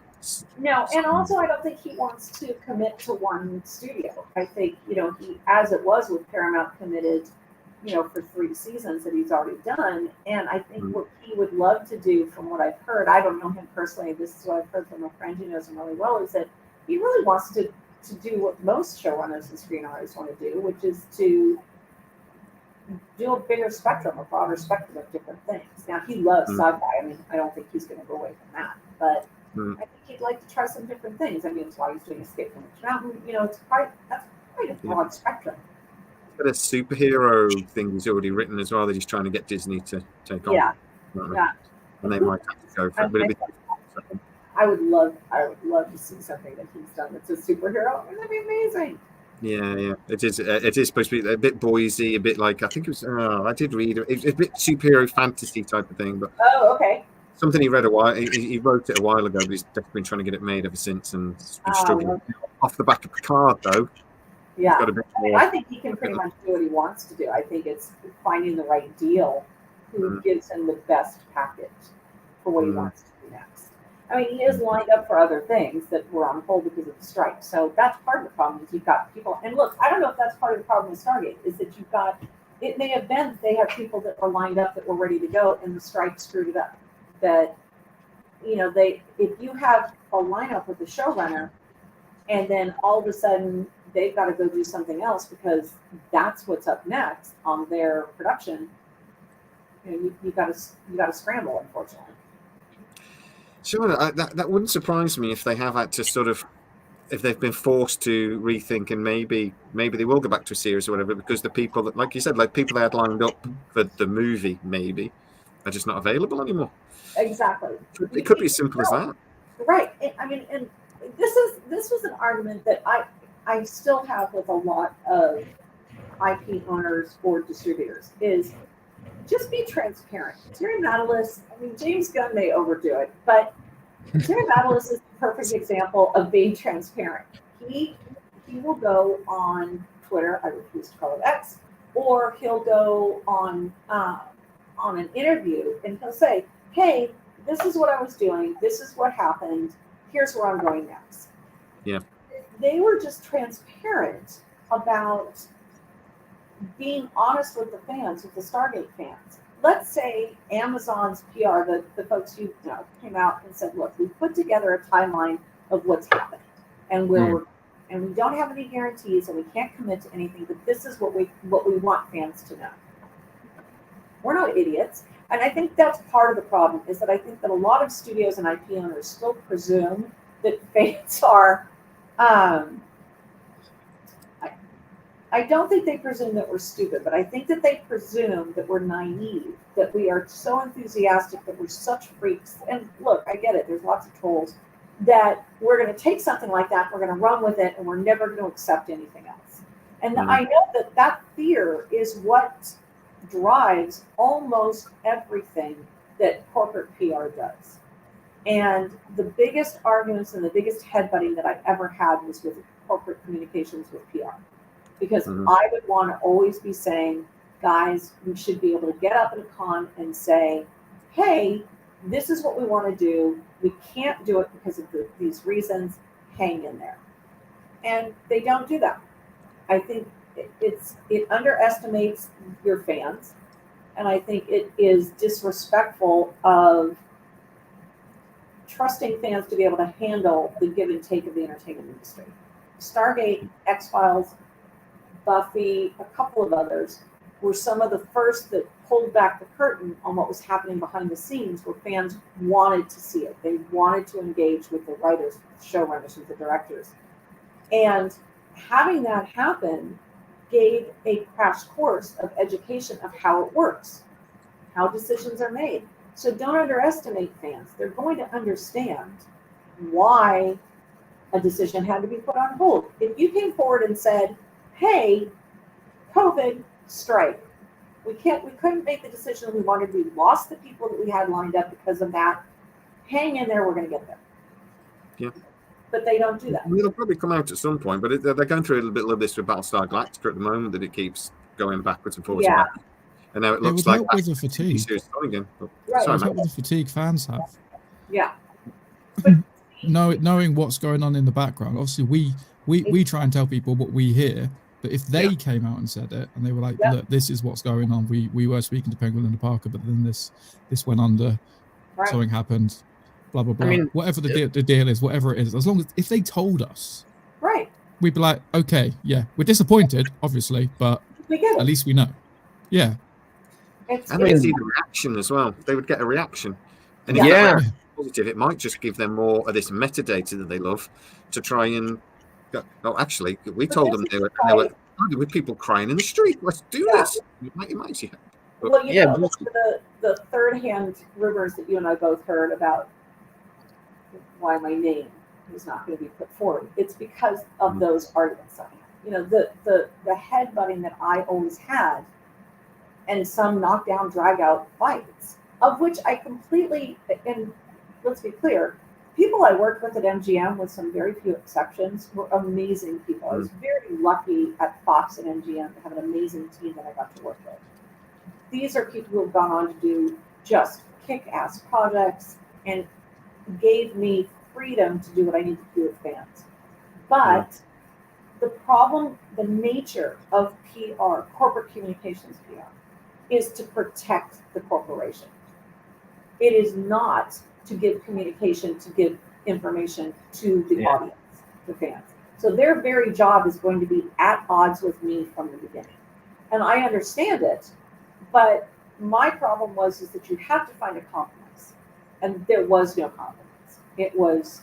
No, and also I don't think he wants to commit to one studio. I think he, as it was with Paramount, committed for 3 seasons that he's already done. And I think what he would love to do, from what I've heard, I don't know him personally, this is what I've heard from a friend who knows him really well, is that he really wants to do what most showrunners and screenwriters want to do, which is to do a bigger spectrum, a broader spectrum of different things. Now, he loves sci-fi. I mean, I don't think he's going to go away from that, but I think he'd like to try some different things. I mean, that's why he's doing Escape from the Mountain. That's quite a broad spectrum. But a superhero thing he's already written as well that he's trying to get Disney to take on. Yeah. And they might have to go for it. I would love to see something that he's done that's a superhero. Wouldn't that be amazing? Yeah. It is supposed to be a bit Boise, a bit like, I think it was, I did read it. It's a bit superhero fantasy type of thing. But okay. Something he read a while, he wrote it a while ago, but he's definitely been trying to get it made ever since and been struggling. Off the back of Picard, though. Yeah. I think he can pretty much do what he wants to do. I think it's finding the right deal who gives him the best package for what he wants to do next. I mean, he is lined up for other things that were on hold because of the strike. So that's part of the problem is you've got people. And look, I don't know if that's part of the problem with Stargate, is that you've got, it may have been that they have people that were lined up that were ready to go and the strike screwed it up. That, if you have a lineup with the showrunner and then all of a sudden they've got to go do something else because that's what's up next on their production, you got to scramble, unfortunately. Sure, that wouldn't surprise me if they have had to if they've been forced to rethink, and maybe they will go back to a series or whatever, because the people that, like you said, like people they had lined up for the movie maybe are just not available anymore. Exactly. It could be as simple as that. Right. I mean, and this was an argument that I still have with a lot of IP owners or distributors is just be transparent. Terry Matalas, I mean, James Gunn may overdo it, but Terry Matalas is the perfect example of being transparent. He will go on Twitter, I refuse to call it X, or he'll go on an interview and he'll say, hey, this is what I was doing. This is what happened. Here's where I'm going next. Yeah. They were just transparent about being honest with the fans, with the Stargate fans. Let's say Amazon's PR, the folks who came out and said, look, we put together a timeline of what's happened. And and we don't have any guarantees, and we can't commit to anything, but this is what we want fans to know. We're not idiots. And I think that's part of the problem, is that I think that a lot of studios and IP owners still presume that fans are, I don't think they presume that we're stupid, but I think that they presume that we're naive, that we are so enthusiastic, that we're such freaks. And look, I get it. There's lots of trolls, that we're going to take something like that, we're going to run with it, and we're never going to accept anything else. And I know that that fear is what drives almost everything that corporate PR does. And the biggest arguments and the biggest headbutting that I ever had was with corporate communications with PR. Because I would want to always be saying, guys, we should be able to get up at a con and say, hey, this is what we want to do. We can't do it because of these reasons. Hang in there. And they don't do that. I think it underestimates your fans. And I think it is disrespectful of trusting fans to be able to handle the give and take of the entertainment industry. Stargate, X-Files, Buffy, a couple of others were some of the first that pulled back the curtain on what was happening behind the scenes, where fans wanted to see it. They wanted to engage with the writers, the showrunners, with the directors. And having that happen gave a crash course of education of how it works, how decisions are made. So don't underestimate fans. They're going to understand why a decision had to be put on hold. If you came forward and said, hey, COVID, strike. We couldn't make the decision we wanted. We lost the people that we had lined up because of that. Hang in there, we're going to get there. Yeah. But they don't do that. It'll probably come out at some point, but they're going through a little bit of this with Battlestar Galactica at the moment, that it keeps going backwards and forwards. Yeah. And now it looks would like help with the fatigue. Again. Oh, Right. It sorry, would help with the fatigue fans have. Yeah. Knowing what's going on in the background. Obviously, we try and tell people what we hear, but if they came out and said it and they were like, look, this is what's going on. We were speaking to Penguin and Parker, but then this went under, something happened, blah, blah, blah. I mean, whatever the deal is, whatever it is, as long as, if they told us, we'd be like, okay, yeah, we're disappointed, obviously, but we get it. At least we know. Yeah. And they'd see the reaction as well. They would get a reaction. And if that positive, it might just give them more of this metadata that they love to try and go, oh, actually, we told them they were with people crying in the street. Let's do this. It might see. Well, you know, the third-hand rumors that you and I both heard about why my name was not going to be put forward, it's because of those arguments I had. You know, the headbutting that I always had, and some knockdown, drag-out fights, of which I completely, and let's be clear, people I worked with at MGM, with some very few exceptions, were amazing people. I was very lucky at Fox and MGM to have an amazing team that I got to work with. These are people who have gone on to do just kick-ass projects and gave me freedom to do what I need to do with fans. But the problem, the nature of PR, corporate communications PR, is to protect the corporation. It is not to give communication, to give information to the audience, the fans. So their very job is going to be at odds with me from the beginning. And I understand it, but my problem is that you have to find a compromise. And there was no compromise. It was,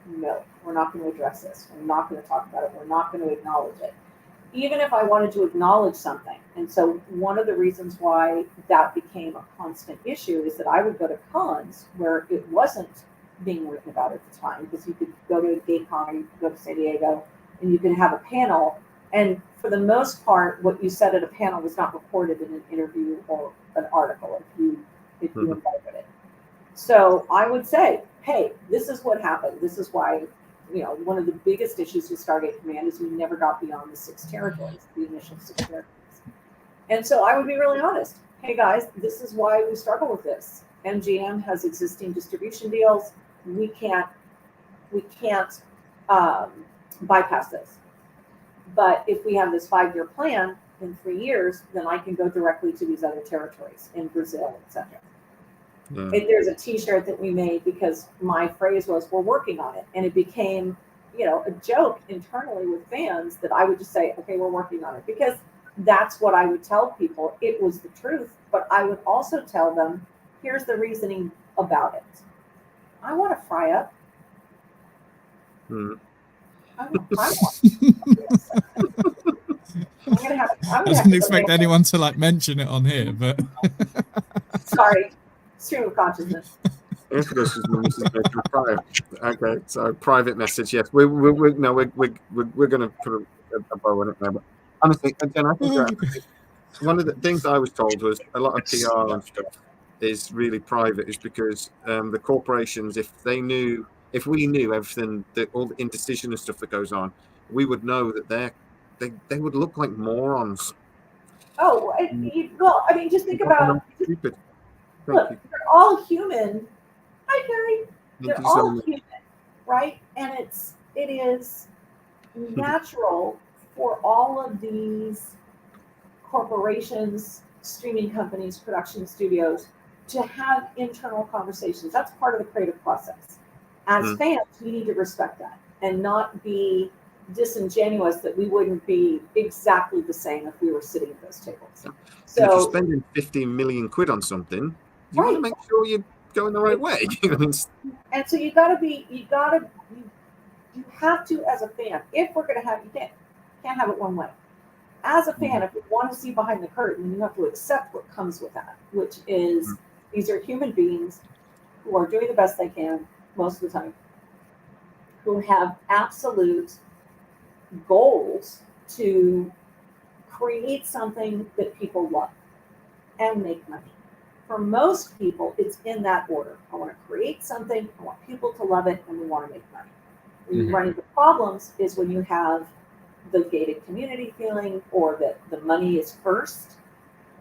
no, we're not going to address this. We're not going to talk about it. We're not going to acknowledge it. Even if I wanted to acknowledge something. And so one of the reasons why that became a constant issue is that I would go to cons where it wasn't being written about at the time, because you could go to a gay con or you could go to San Diego and you could have a panel. And for the most part, what you said at a panel was not recorded in an interview or an article if you invited it. So I would say, hey, this is what happened. This is why, you know, one of the biggest issues with Stargate Command is we never got beyond the 6 territories, the initial 6 territories. And so I would be really honest. Hey guys, this is why we struggle with this. MGM has existing distribution deals. We can't bypass this. But if we have this 5-year plan in 3 years, then I can go directly to these other territories in Brazil, etc. And there's a T-shirt that we made because my phrase was, we're working on it. And it became, a joke internally with fans that I would just say, okay, we're working on it, because that's what I would tell people. It was the truth, but I would also tell them, here's the reasoning about it. I want to fry up. I didn't expect anyone to like mention it on here, but sorry, stream of consciousness. Okay, so private message. Yes, we're going to put a bow on it now. But honestly, again, I think one of the things I was told was a lot of PR and stuff is really private, is because the corporations, if we knew everything, all the indecision and stuff that goes on, we would know that they would look like morons. Oh, well, I mean, just think about stupid. Look, they're all human. Hi, Carrie. They're all human, right? And it is natural for all of these corporations, streaming companies, production studios to have internal conversations. That's part of the creative process. As fans, we need to respect that and not be disingenuous that we wouldn't be exactly the same if we were sitting at those tables. So if you're spending 15 million quid on something, you want to make sure you're going the right way. And so you have to, as a fan, if we're going to have, you can't have it one way. As a fan, if you want to see behind the curtain, you have to accept what comes with that, which is these are human beings who are doing the best they can most of the time, who have absolute goals to create something that people love and make money. For most people, it's in that order. I want to create something, I want people to love it, and we want to make money. When you run into problems is when you have the gated community feeling, or that the money is first,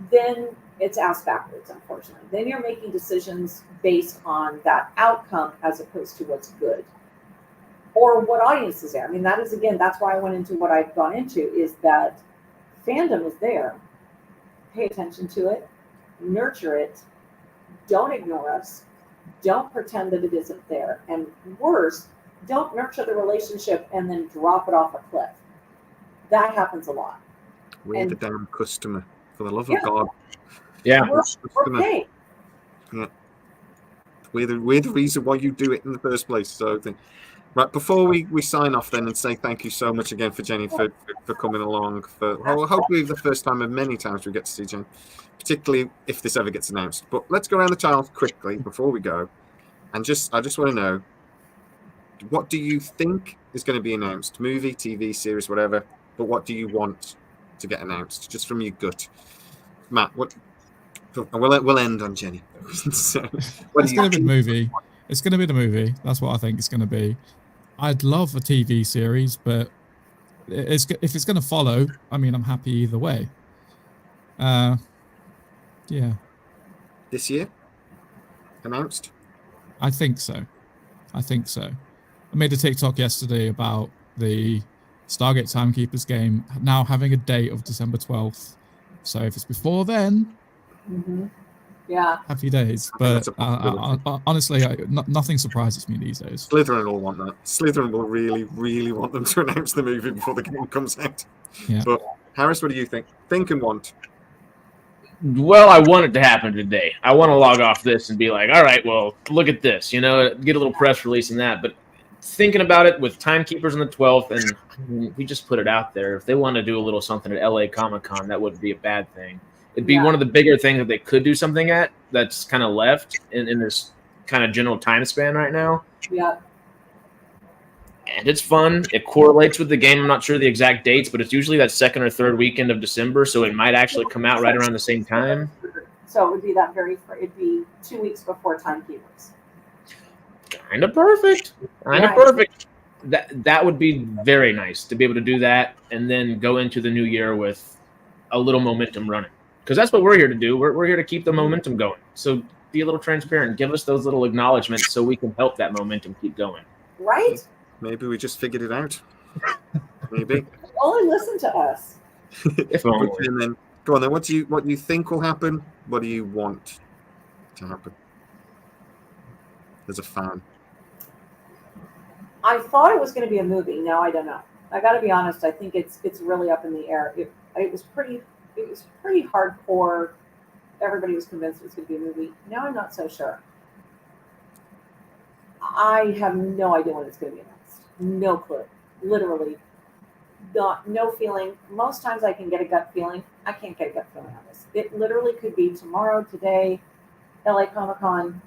then it's ass backwards, unfortunately. Then you're making decisions based on that outcome as opposed to what's good or what audience is there. I mean, that is, again, that's why I went into what I've gone into, is that fandom is there. Pay attention to it, nurture it, don't ignore us, don't pretend that it isn't there, and worse, don't nurture the relationship and then drop it off a cliff. That happens a lot. We're the damn customer, for the love of God. Yeah, we're paid. Yeah, we're the reason why you do it in the first place. So, right, before we sign off then and say thank you so much again for Jenny for coming along, for hopefully the first time of many times we get to see Jen, particularly if this ever gets announced. But let's go around the channel quickly before we go, and I just want to know, what do you think is going to be announced? Movie, TV series, whatever. But what do you want to get announced, just from your gut? Matt, what? We'll end on Jenny. So, it's going to be the movie. It's going to be the movie. That's what I think it's going to be. I'd love a TV series, but if it's going to follow, I mean, I'm happy either way. Yeah. This year? Announced? I think so. I made a TikTok yesterday about the Stargate Timekeepers game now having a date of December 12th. So if it's before then, yeah, happy days. But honestly, nothing surprises me these days. Slytherin will want that. Slytherin will really, really want them to announce the movie before the game comes out. Yeah. But Harris, what do you think? Think and want. Well, I want it to happen today. I want to log off this and be like, all right, well, look at this, get a little press release in that. But thinking about it, with Timekeepers on the 12th, and we just put it out there, if they want to do a little something at LA Comic-Con, that wouldn't be a bad thing. It'd be one of the bigger things that they could do something at that's kind of left in this kind of general time span right now. Yeah. And it's fun. It correlates with the game. I'm not sure the exact dates, but it's usually that second or third weekend of December, so it might actually come out right around the same time. So it would be it'd be 2 weeks before Timekeepers. Kind of perfect. Perfect. That would be very nice to be able to do that and then go into the new year with a little momentum running. Because that's what we're here to do. We're here to keep the momentum going. So be a little transparent. Give us those little acknowledgments so we can help that momentum keep going. Right? Maybe we just figured it out. Maybe. Only listen to us. If only. And then go on then. What do you think will happen? What do you want to happen? As a fan. I thought it was going to be a movie. Now I don't know. I got to be honest. I think it's really up in the air. It was pretty hardcore. Everybody was convinced it was going to be a movie. Now I'm not so sure. I have no idea when it's going to be announced. No clue. Literally, no feeling. Most times I can get a gut feeling. I can't get a gut feeling on this. It literally could be tomorrow, today, LA Comic-Con,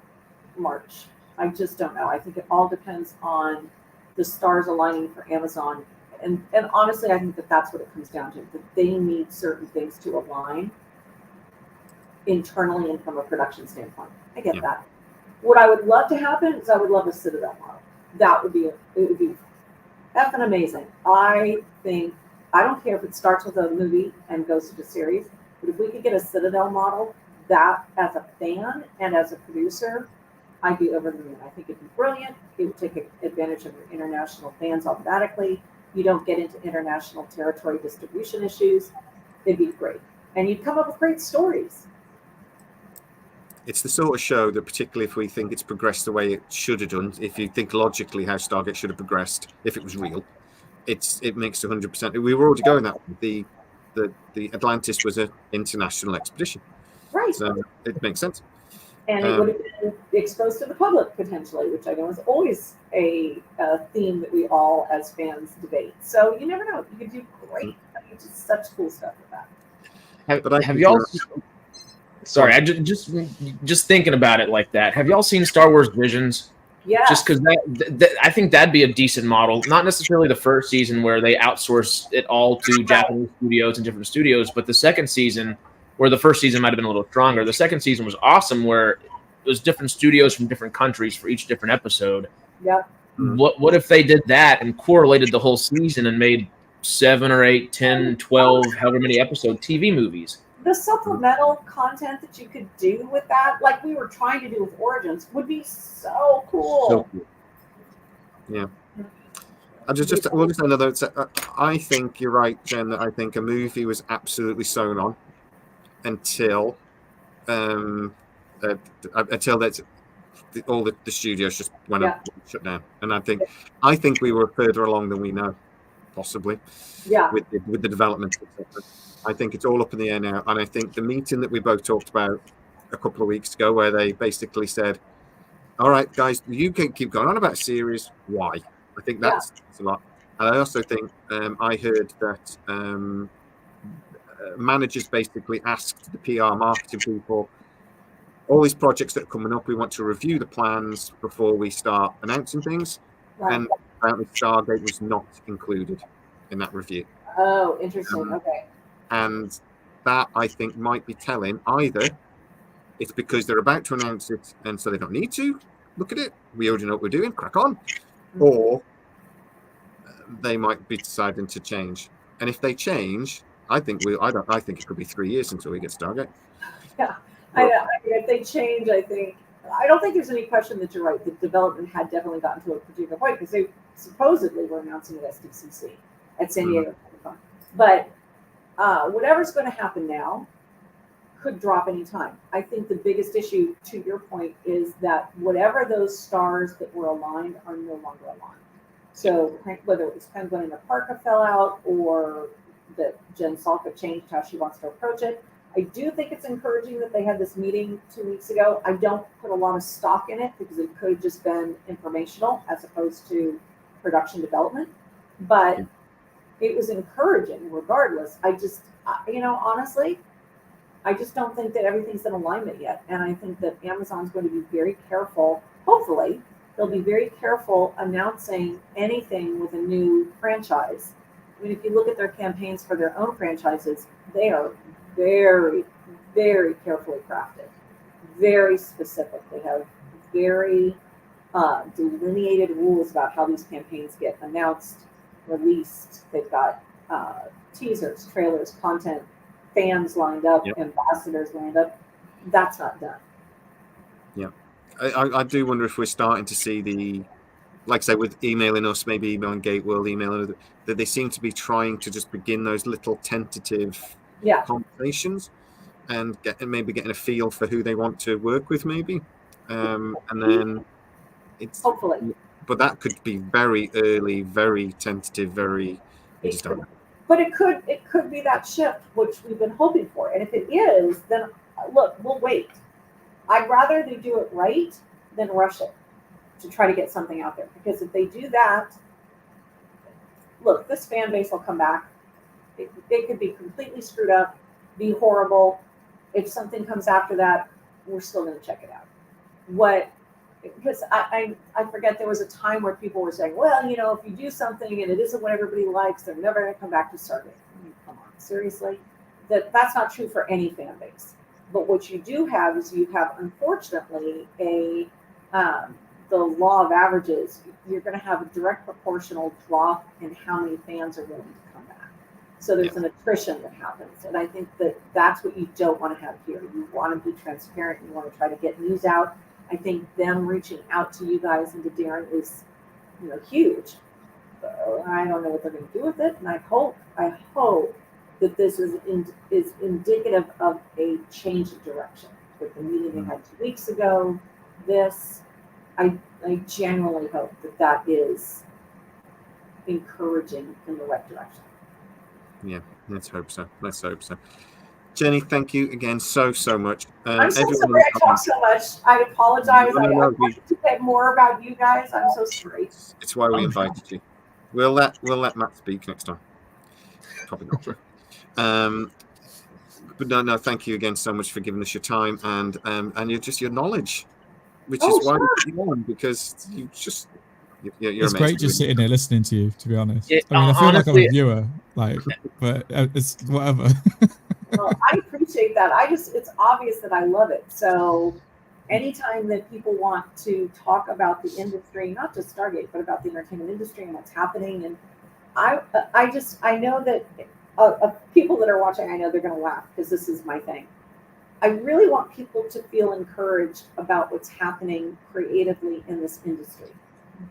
March. I just don't know. I think it all depends on the stars aligning for Amazon. And honestly, I think that's what it comes down to, that they need certain things to align internally and from a production standpoint. I get that. What I would love to happen is I would love a Citadel model. It would be effing amazing. I think, I don't care if it starts with a movie and goes to the series, but if we could get a Citadel model, that as a fan and as a producer, I'd be over the moon. I think it'd be brilliant. It would take advantage of your international fans automatically. You don't get into international territory distribution issues. It'd be great. And you'd come up with great stories. It's the sort of show that, particularly if we think it's progressed the way it should have done, if you think logically how Stargate should have progressed, if it was real, it makes 100%. We were already going that way. The Atlantis was an international expedition, right? So it makes sense. And it would have been exposed to the public potentially, which I know is always a theme that we all as fans debate. So you never know. You could do great. I mean, just such cool stuff with that. Have y'all? Sorry, I just thinking about it like that. Have y'all seen Star Wars Visions? Yeah. Just because I think that'd be a decent model. Not necessarily the first season where they outsource it all to Japanese studios and different studios, but the second season, where the first season might have been a little stronger. The second season was awesome, where it was different studios from different countries for each different episode. Yep. What if they did that and correlated the whole season and made 7 or 8, 10, 12, however many episode TV movies? The supplemental content that you could do with that, like we were trying to do with Origins, would be so cool. So cool. Yeah. I just another. I think you're right, Jen. That I think a movie was absolutely sewn on until all the studios just went up, shut down, and I think we were further along than we know, possibly. Yeah. With the development, etc. I think it's all up in the air now, and I think the meeting that we both talked about a couple of weeks ago, where they basically said, "All right, guys, you can keep going on about series. Why?" I think that's a lot, and I also think I heard that managers basically asked the PR marketing people, all these projects that are coming up, we want to review the plans before we start announcing things, and apparently Stargate was not included in that review. Oh, interesting. Okay. And that, I think, might be telling either it's because they're about to announce it and so they don't need to look at it. We already know what we're doing, crack on. Or they might be deciding to change. And if they change, I think it could be 3 years until we get Stargate. Yeah. If they change, I don't think there's any question that you're right. The development had definitely gotten to a particular point because they supposedly were announcing it at SDCC at San Diego Comic-Con. But whatever's going to happen now could drop any time. I think the biggest issue, to your point, is that whatever those stars that were aligned are no longer aligned. So whether it was Penguin and Parka fell out, or that Jen Salka changed how she wants to approach it, I do think it's encouraging that they had this meeting 2 weeks ago. I don't put a lot of stock in it because it could have just been informational as opposed to production development. But it was encouraging regardless. I just, honestly, I just don't think that everything's in alignment yet. And I think that Amazon's going to be very careful. Hopefully, they'll be very careful announcing anything with a new franchise. I mean, if you look at their campaigns for their own franchises, they are very, very carefully crafted, very specific. They have very delineated rules about how these campaigns get announced, released. They've got teasers, trailers, content, fans lined up, ambassadors lined up. That's not done. Yeah. I do wonder if we're starting to see like I say, with emailing us, maybe emailing Gateworld, emailing that they seem to be trying to just begin those little tentative conversations and maybe getting a feel for who they want to work with, maybe. And then it's hopefully but that could be very early, very tentative, very. You just don't know. But it could be that shift which we've been hoping for, and if it is, then look, we'll wait. I'd rather they do it right than rush it to try to get something out there, because if they do that, look, this fan base will come back. It could be completely screwed up, be horrible. If something comes after that, we're still going to check it out. Because I forget, there was a time where people were saying, well, if you do something and it isn't what everybody likes, they're never going to come back to Stargate. I mean, come on, seriously? That's not true for any fan base. But what you do have is you have, unfortunately, the law of averages. You're going to have a direct proportional drop in how many fans are willing to come back. So there's an attrition that happens. And I think that's what you don't want to have here. You want to be transparent. You want to try to get news out. I think them reaching out to you guys and to Darren is, huge. So I don't know what they're going to do with it, and I hope that this is indicative of a change of direction. With the meeting they had 2 weeks ago, I genuinely hope that is encouraging in the right direction. Yeah, let's hope so. Jenny, thank you again so much. I'm so sorry I talk so much. I apologize. I wanted to get more about you guys. I'm so sorry. It's why we invited you. We'll let Matt speak next time. Probably not. But no, thank you again so much for giving us your time and your knowledge, which is why we're on, because you're it's amazing. Great just sitting there listening to you, to be honest. Yeah, I feel honestly, like I'm a viewer, but it's whatever. Well, I appreciate that. It's obvious that I love it. So anytime that people want to talk about the industry, not just Stargate, but about the entertainment industry and what's happening, and I know that people that are watching, I know they're going to laugh because this is my thing. I really want people to feel encouraged about what's happening creatively in this industry.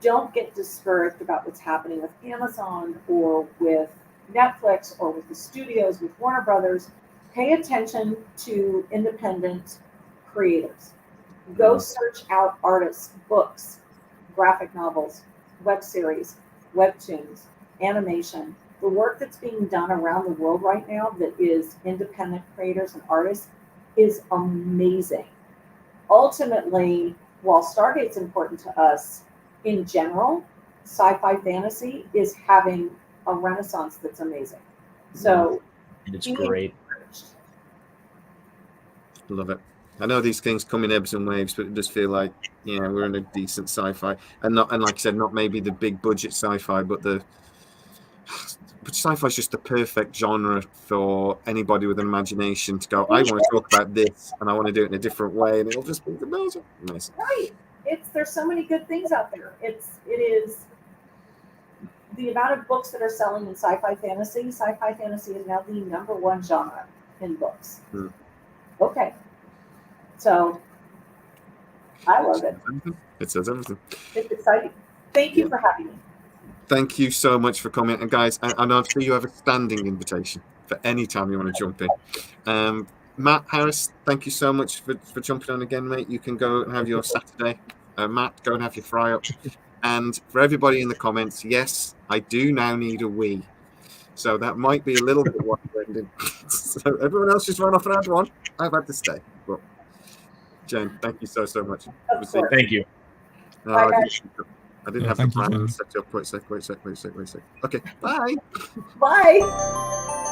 Don't get discouraged about what's happening with Amazon or with Netflix or with the studios, with Warner Brothers. Pay attention to independent creators. Go search out artists, books, graphic novels, web series, webtoons, animation. The work that's being done around the world right now that is independent creators and artists is amazing. Ultimately, while Stargate's important to us, in general, sci-fi fantasy is having a renaissance that's amazing. So it's great. Love it. I know these things come in ebbs and waves, but it does feel like we're in a decent sci-fi, and like I said, not maybe the big budget sci-fi, but sci-fi is just the perfect genre for anybody with an imagination to go, I want to talk about this and I want to do it in a different way, and it'll just be amazing. Right. There's so many good things out there. It is the amount of books that are selling in sci-fi fantasy. Sci-fi fantasy is now the #1 genre in books. Okay. So I love it. It says everything. It's exciting. Thank you for having me. Thank you so much for coming. And guys, and I'm sure you have a standing invitation for any time you want to jump in. Matt Harris, thank you so much for jumping on again, mate. You can go and have your Saturday. Matt, go and have your fry up. And for everybody in the comments, yes, I do now need a Wii. So that might be a little bit wide-ended. So everyone else just run off and had one. I've had to stay. But Jen, thank you so much. Thank you. I didn't have the plan set up. Wait a sec. Okay, bye. Bye.